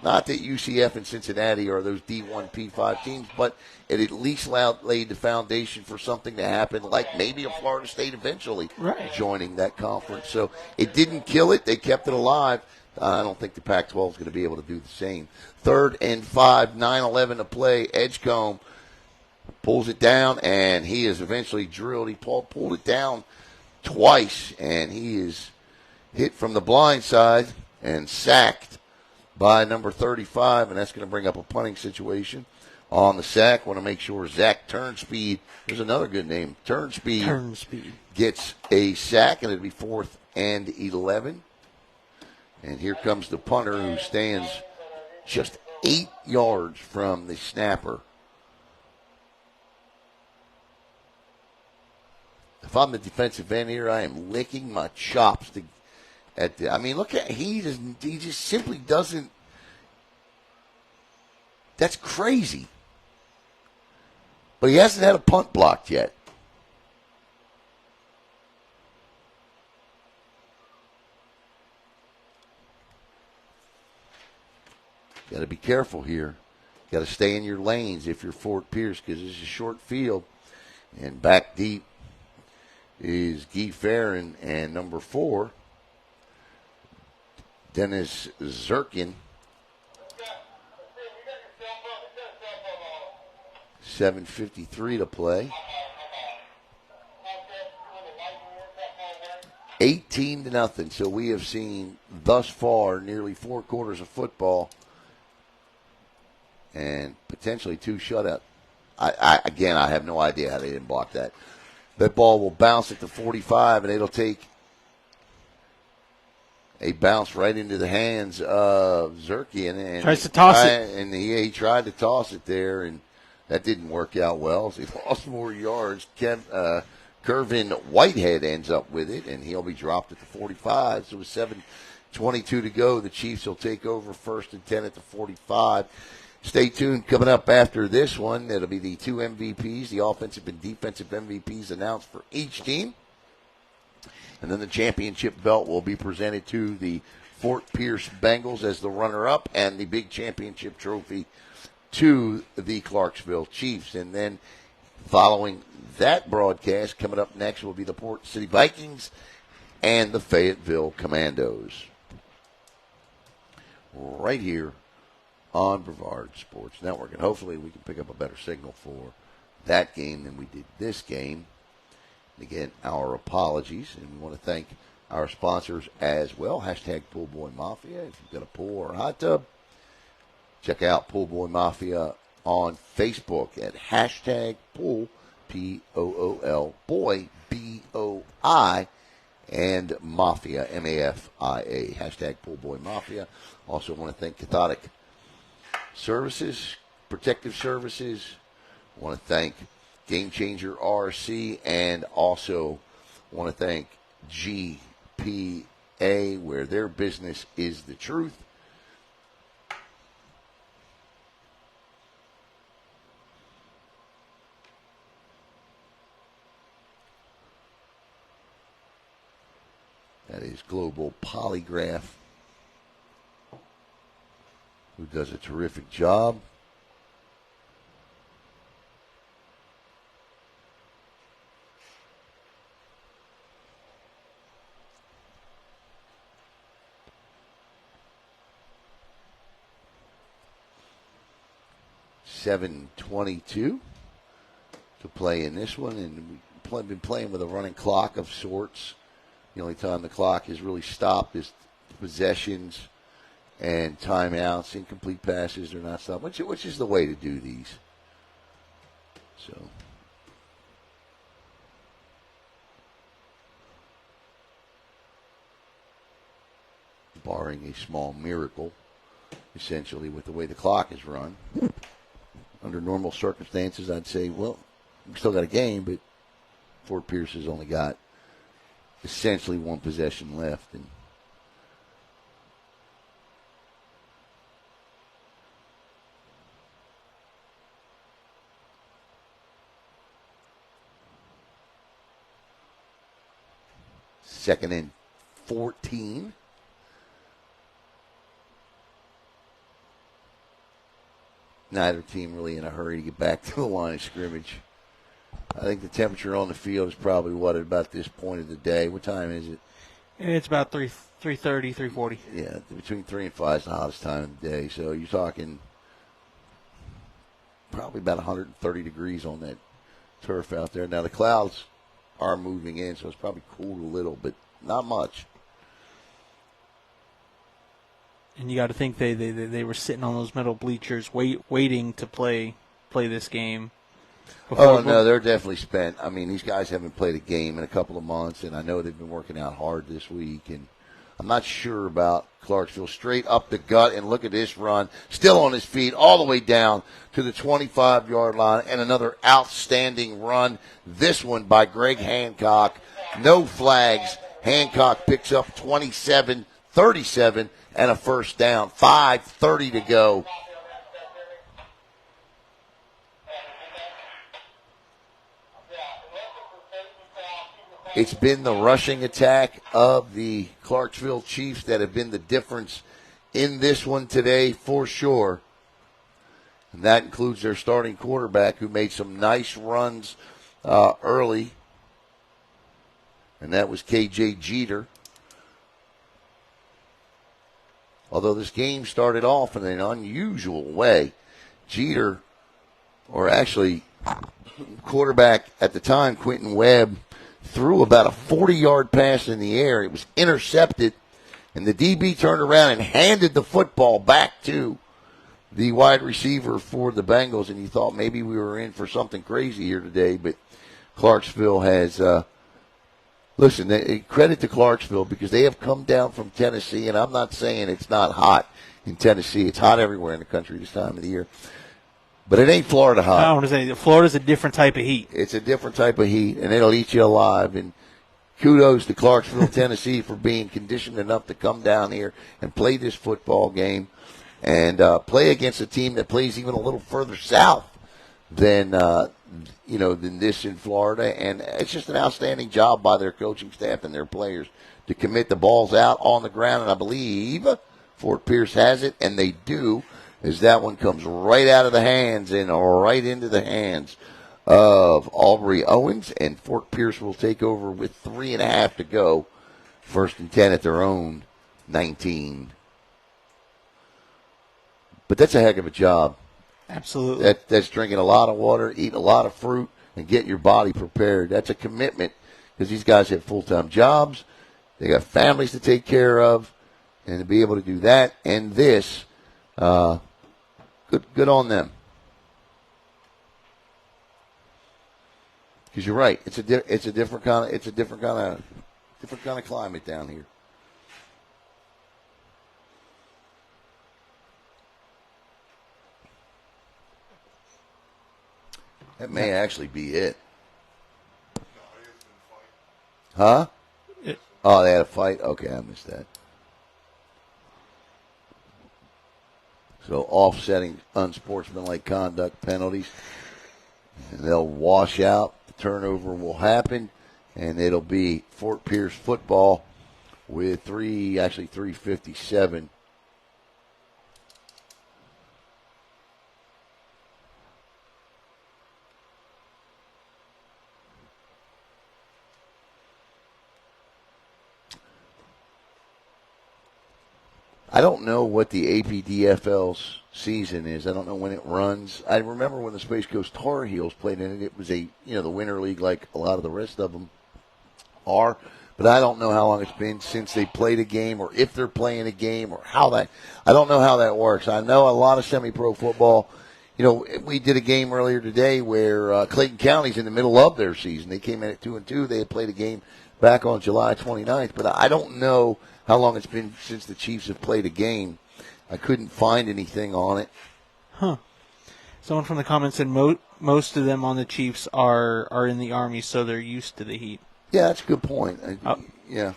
S1: not that UCF and Cincinnati are those D1, P5 teams, but it at least laid the foundation for something to happen, like maybe a Florida State eventually joining that conference. So it didn't kill it. They kept it alive. I don't think the Pac-12 is going to be able to do the same. 3rd and 5, 9-11 to play. Edgecombe pulls it down, and he is eventually drilled. He pulled it down twice, and he is hit from the blind side and sacked by number 35, and that's going to bring up a punting situation on the sack. Want to make sure Zach Turnspeed, there's another good name, Turnspeed gets a sack, and it'll be 4th and 11. And here comes the punter who stands just 8 yards from the snapper. If I'm the defensive end here, I am licking my chops look at he just simply doesn't. That's crazy. But he hasn't had a punt blocked yet. Got to be careful here. Got to stay in your lanes if you're Fort Pierce because it's a short field. And back deep is Guy Farron and number 4, Dennis Zirkin. 7:53 to play. 18-0. So we have seen thus far nearly 4 quarters of football and potentially 2 shutout. I have no idea how they didn't block that. That ball will bounce at the 45, and it'll take a bounce right into the hands of Zirkin. And
S2: tries to toss it.
S1: And he tried to toss it there, and that didn't work out well. So he lost more yards. Kervin Whitehead ends up with it, and he'll be dropped at the 45. So with 7:22 to go, the Chiefs will take over 1st and 10 at the 45. Stay tuned. Coming up after this one, it'll be the 2 MVPs, the offensive and defensive MVPs announced for each team. And then the championship belt will be presented to the Fort Pierce Bengals as the runner-up, and the big championship trophy to the Clarksville Chiefs. And then following that broadcast, coming up next will be the Port City Vikings and the Fayetteville Commandos. Right here on Brevard Sports Network. And hopefully we can pick up a better signal for that game than we did this game. And again, our apologies. And we want to thank our sponsors as well. Hashtag Pool Boy Mafia. If you've got a pool or a hot tub, check out Pool Boy Mafia on Facebook at hashtag Pool, Pool, Boy, BOI, and Mafia, MAFIA. Hashtag Pool Boy Mafia. Also want to thank Cathodic Services, Protective Services. Want to thank Game Changer RC, and also want to thank GPA, where their business is the truth. That is Global Polygraph. who does a terrific job. .722 to play in this one, and we've been playing with a running clock of sorts. The only time the clock has really stopped is possessions and timeouts. Incomplete passes are not stopped, which is the way to do these. So, barring a small miracle, essentially, with the way the clock is run. Under normal circumstances, I'd say, well, we still got a game, but Fort Pierce has only got essentially one possession left. And second and 14. Neither team really in a hurry to get back to the line of scrimmage. I think the temperature on the field is probably what at about this point of the day. What time is it?
S2: It's about 3:30, 3:40.
S1: Yeah, between 3 and 5 is the hottest time of the day. So you're talking probably about 130 degrees on that turf out there. Now the clouds are moving in, so it's probably cooled a little, but not much.
S2: And you got to think they were sitting on those metal bleachers waiting to play this game.
S1: Oh, no, they're definitely spent. I mean, these guys haven't played a game in a couple of months, and I know they've been working out hard this week. And I'm not sure about Clarksville. Straight up the gut, and look at this run. Still on his feet all the way down to the 25-yard line, and another outstanding run. This one by Greg Hancock. No flags. Hancock picks up 27-37 and a first down. 5:30 to go. It's been the rushing attack of the Clarksville Chiefs that have been the difference in this one today for sure. And that includes their starting quarterback, who made some nice runs early. And that was K.J. Jeter. Although this game started off in an unusual way. Jeter, or actually quarterback at the time, Quentin Webb, threw about a 40-yard pass in the air. It was intercepted, and the DB turned around and handed the football back to the wide receiver for the Bengals, and you thought maybe we were in for something crazy here today, but Clarksville has listen, credit to Clarksville, because they have come down from Tennessee, and I'm not saying it's not hot in Tennessee. It's hot everywhere in the country this time of the year. But it ain't Florida hot.
S2: I want to say Florida's a different type of heat.
S1: It's a different type of heat, and it'll eat you alive. And kudos to Clarksville, Tennessee, for being conditioned enough to come down here and play this football game and play against a team that plays even a little further south than than this in Florida. And it's just an outstanding job by their coaching staff and their players to commit the balls out on the ground. And I believe Fort Pierce has it, and they do, as that one comes right out of the hands and right into the hands of Aubrey Owens, and Fort Pierce will take over with 3.5 to go. 1st and 10 at their own 19. But that's a heck of a job.
S2: Absolutely.
S1: That's drinking a lot of water, eating a lot of fruit, and getting your body prepared. That's a commitment, because these guys have full-time jobs. They got families to take care of, and to be able to do that and this, good on them. Because you're right, it's a different kind of climate down here. That may actually be it. Huh? Oh, they had a fight? Okay, I missed that. So offsetting unsportsmanlike conduct penalties. And they'll wash out. The turnover will happen. And it'll be Fort Pierce football with 3:57 I don't know what the APDFL's season is. I don't know when it runs. I remember when the Space Coast Tar Heels played in it. It was the winter league like a lot of the rest of them are. But I don't know how long it's been since they played a game, or if they're playing a game, or how that. I don't know how that works. I know a lot of semi-pro football. We did a game earlier today where Clayton County's in the middle of their season. They came in at 2-2. They had played a game back on July 29th. But I don't know how long it's been since the Chiefs have played a game. I couldn't find anything on it.
S2: Huh. Someone from the comments said most of them on the Chiefs are in the Army, so they're used to the heat.
S1: Yeah, that's a good point. Yeah.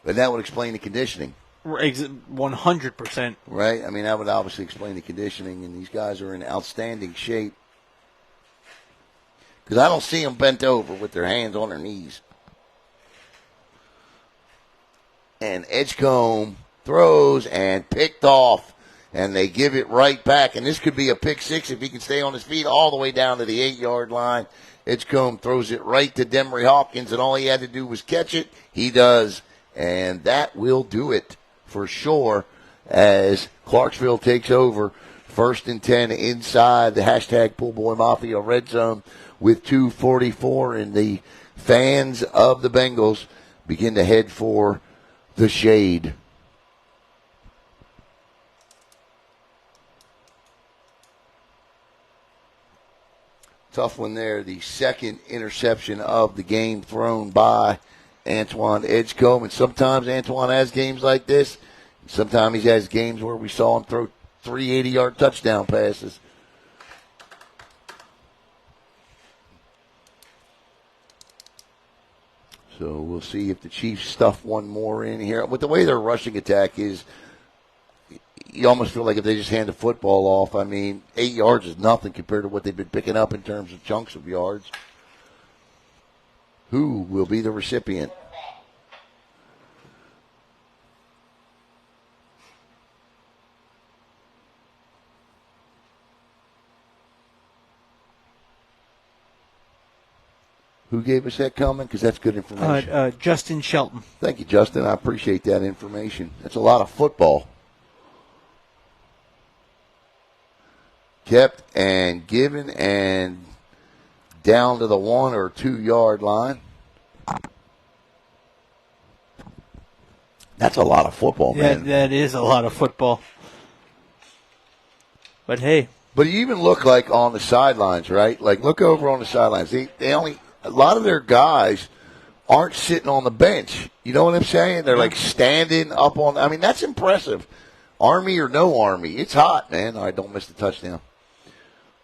S1: But that would explain the conditioning.
S2: 100%.
S1: Right? I mean, that would obviously explain the conditioning, and these guys are in outstanding shape. Because I don't see them bent over with their hands on their knees. And Edgecombe throws and picked off. And they give it right back. And this could be a pick six if he can stay on his feet all the way down to the 8-yard line. Edgecombe throws it right to Demery Hawkins, and all he had to do was catch it. He does. And that will do it for sure as Clarksville takes over 1st and 10 inside the hashtag Pool Boy Mafia red zone with 2:44. And the fans of the Bengals begin to head for the shade. Tough one there. The second interception of the game thrown by Antoine Edgecombe. And sometimes Antoine has games like this. Sometimes he has games where we saw him throw 3 80-yard touchdown passes. So we'll see if the Chiefs stuff one more in here. With the way their rushing attack is, you almost feel like if they just hand the football off, 8 yards is nothing compared to what they've been picking up in terms of chunks of yards. Who will be the recipient? Who gave us that comment? Because that's good information.
S2: Justin Shelton.
S1: Thank you, Justin. I appreciate that information. That's a lot of football. Kept and given and down to the 1 or 2 yard line. That's a lot of football, man.
S2: That is a lot of football. But hey.
S1: But you even look like on the sidelines, right? Like look over on the sidelines. A lot of their guys aren't sitting on the bench. You know what I'm saying? They're like standing up on. That's impressive. Army or no Army, it's hot, man. All right, don't miss the touchdown.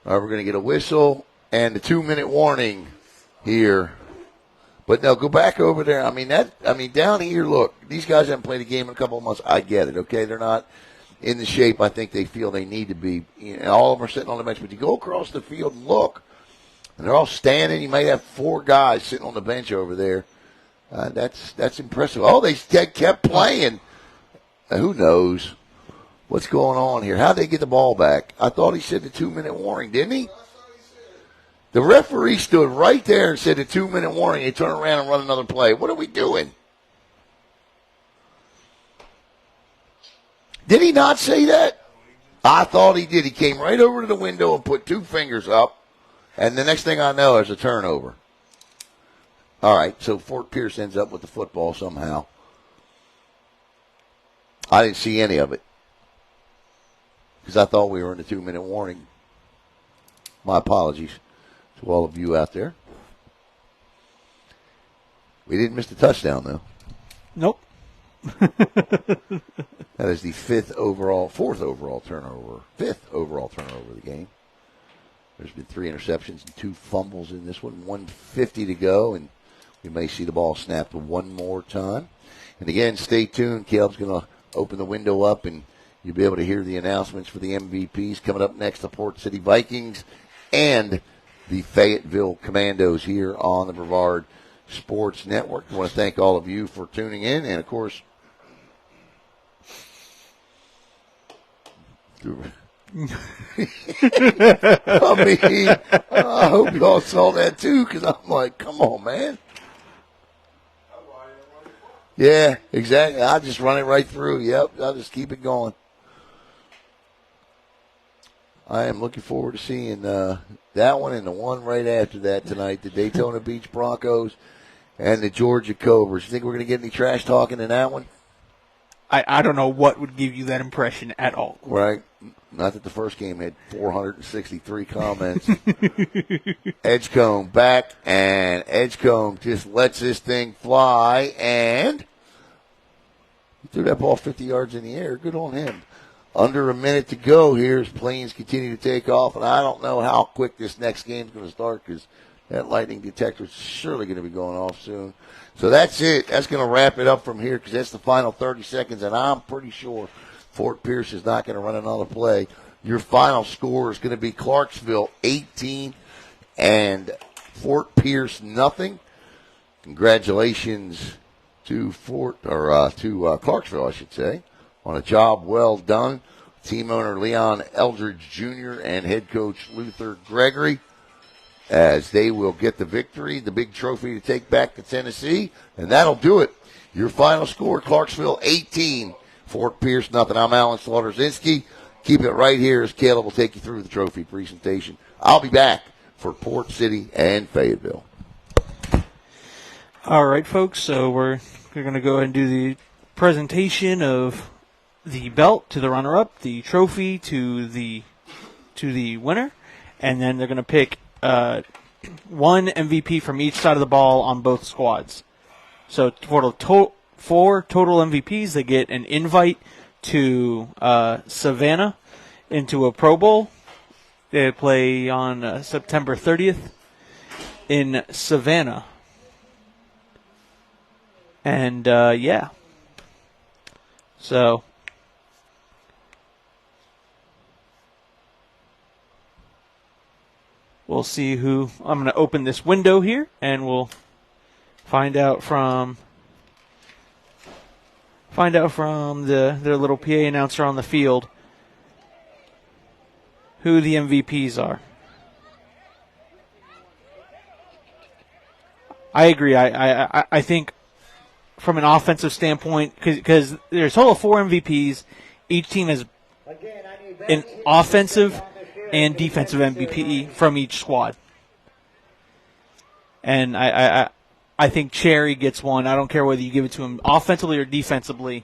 S1: All right, we're going to get a whistle and a 2-minute warning here. But no, go back over there. Down here, look, these guys haven't played a game in a couple of months. I get it, okay? They're not in the shape I think they feel they need to be. All of them are sitting on the bench. But you go across the field and look, and they're all standing. You might have 4 guys sitting on the bench over there. That's impressive. Oh, they kept playing. Who knows what's going on here? How'd they get the ball back? I thought he said the 2-minute warning, didn't he? The referee stood right there and said a 2-minute warning. They turn around and run another play. What are we doing? Did he not say that? I thought he did. He came right over to the window and put 2 fingers up. And the next thing I know, there's a turnover. All right, so Fort Pierce ends up with the football somehow. I didn't see any of it because I thought we were in a 2-minute warning. My apologies to all of you out there. We didn't miss the touchdown, though.
S2: Nope.
S1: That is the 5th overall turnover of the game. There's been 3 interceptions and 2 fumbles in this one. 1:50 to go, and we may see the ball snapped one more time. And again, stay tuned. Caleb's going to open the window up, and you'll be able to hear the announcements for the MVPs. Coming up next, the Port City Vikings and the Fayetteville Commandos here on the Brevard Sports Network. I want to thank all of you for tuning in, and, of course, I mean, I hope y'all saw that too, because I'm like, come on, man. Yeah, exactly. I'll just run it right through. Yep, I'll just keep it going. I am looking forward to seeing that one and the one right after that tonight, the Daytona Beach Broncos and the Georgia Cobras. You think we're going to get any trash talking in that one?
S2: I don't know what would give you that impression at all.
S1: Right. Not that the first game had 463 comments. Edgecombe back, and Edgecombe just lets this thing fly, and he threw that ball 50 yards in the air. Good on him. Under a minute to go here as planes continue to take off, and I don't know how quick this next game is going to start because that lightning detector is surely going to be going off soon. So that's it. That's going to wrap it up from here because that's the final 30 seconds, and I'm pretty sure Fort Pierce is not going to run another play. Your final score is going to be Clarksville 18 and Fort Pierce nothing. Congratulations to Clarksville, I should say, on a job well done. Team owner Leon Eldridge Jr. and head coach Luther Gregory, as they will get the victory, the big trophy to take back to Tennessee, and that'll do it. Your final score, Clarksville 18, Fort Pierce nothing. I'm Alan Slaughter-Zinski. Keep it right here as Caleb will take you through the trophy presentation. I'll be back for Port City and Fayetteville.
S2: All right, folks, so we're going to go ahead and do the presentation of the belt to the runner-up, the trophy to the winner, and then they're going to pick one MVP from each side of the ball on both squads. So for four total MVPs, they get an invite to Savannah into a Pro Bowl. They play on September 30th in Savannah. And, yeah. So we'll see who. I'm going to open this window here, and we'll find out from their little PA announcer on the field who the MVPs are. I agree. I think from an offensive standpoint, because there's a total of 4 MVPs, each team has an offensive and defensive MVP from each squad. And I think Cherry gets one. I don't care whether you give it to him offensively or defensively.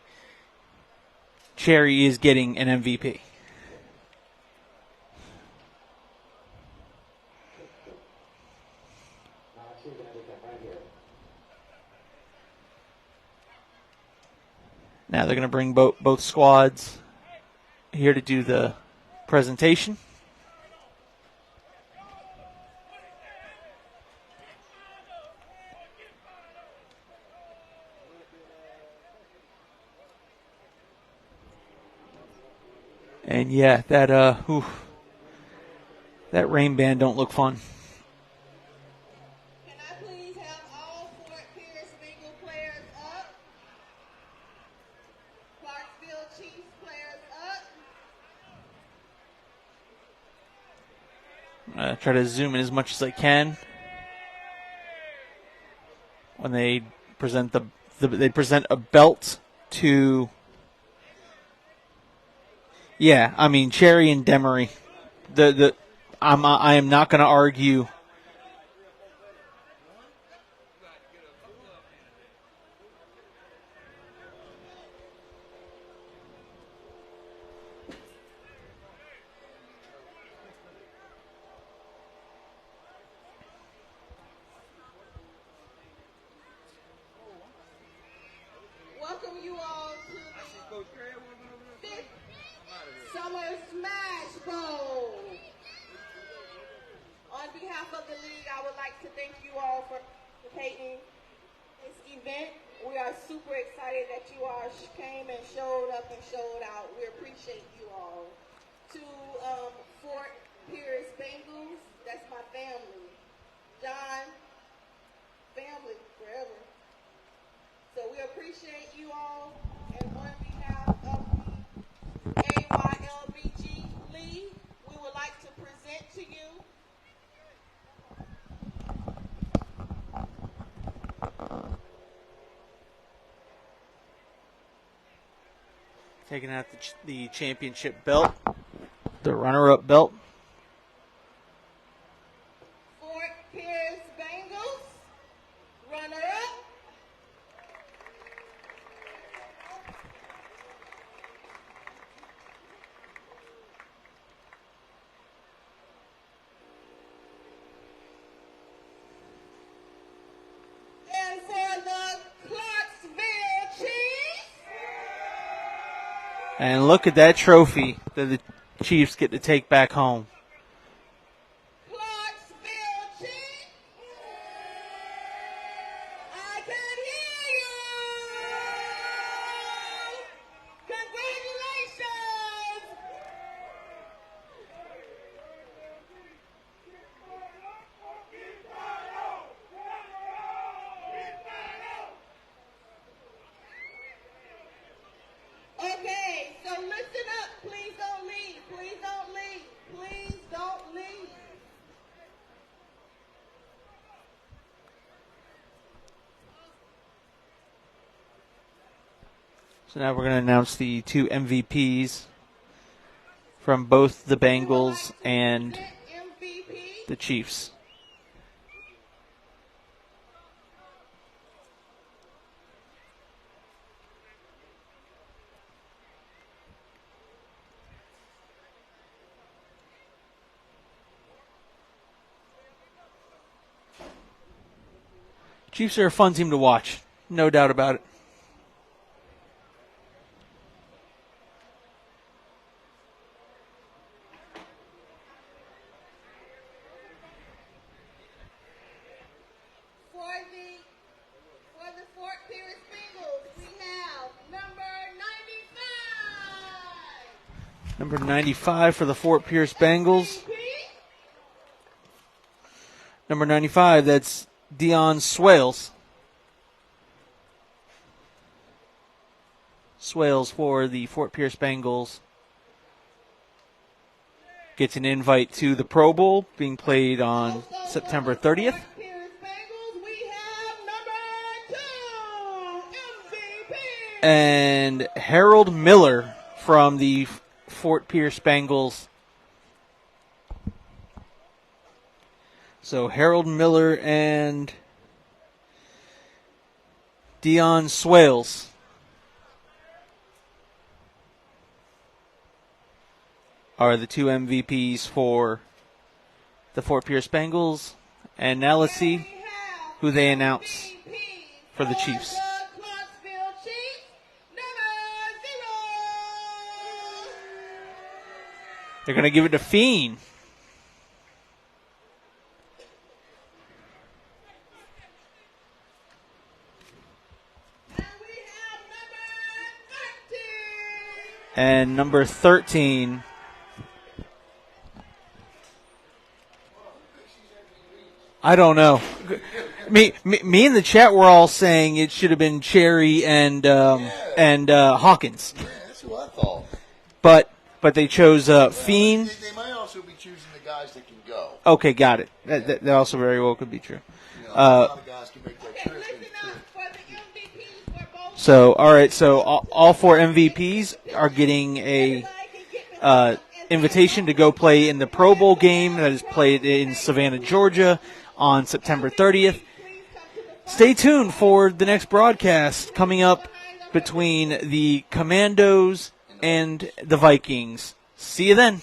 S2: Cherry is getting an MVP. Now they're going to bring both squads here to do the presentation. And yeah, that rain band don't look fun.
S3: Can I please have all Fort Pierce Bengals players up? Clarksville Chiefs players up?
S2: Try to zoom in as much as I can when they present they present a belt to. Yeah, I mean Cherry and Demery. I am not going to argue.
S3: Welcome you all to the 5th Summer Smash Bowl. On behalf of the league, I would like to thank you all for participating in this event. We are super excited that you all came and showed up and showed out. We appreciate you all. To Fort Pierce Bengals, that's my family. John, family forever. So we appreciate you all, and on behalf of the AYLBG League,
S2: taking out the championship belt, the runner-up belt.
S3: Fort Pierce Bengals, runner-up. And for the Clarksville Chiefs.
S2: And look at that trophy that the Chiefs get to take back home.
S3: Clarksville Chiefs. I can hear you. Congratulations. Okay, so listen up. Please don't leave. Please don't leave. Please don't leave.
S2: So now we're going to announce the two MVPs from both the Bengals and
S3: MVP.
S2: the Chiefs. Chiefs are a fun team to watch, no doubt about it.
S3: For the Fort Pierce Bengals, we have number 95.
S2: Number 95 for the Fort Pierce Bengals.
S3: MVP.
S2: Number 95, that's Dion Swales. Swales for the Fort Pierce Bengals gets an invite to the Pro Bowl being played on September 30th.
S3: Fort Pierce Bengals, we have number 2 MVP.
S2: And Harold Miller from the Fort Pierce Bengals. So Harold Miller and Dion Swales are the two MVPs for the Fort Pierce Bengals. And now let's see who they announce for the Chiefs.
S3: Clarksville Chiefs, number 0.
S2: They're going to give it to Fiend. And number 13, I don't know. Me in the chat were all saying it should have been Cherry and Hawkins.
S1: Yeah, that's who I thought.
S2: But they chose Fiend.
S1: They might also be choosing the guys that can go.
S2: Okay, got it. That also very well could be true.
S1: You know, a lot of guys can make that trip.
S3: Listen up for the MVPs for both.
S2: So, all right. So all four MVPs are getting a invitation to go play in the Pro Bowl game that is played in Savannah, Georgia on September 30th. Stay tuned for the next broadcast coming up between the Commandos and the Vikings. See you then.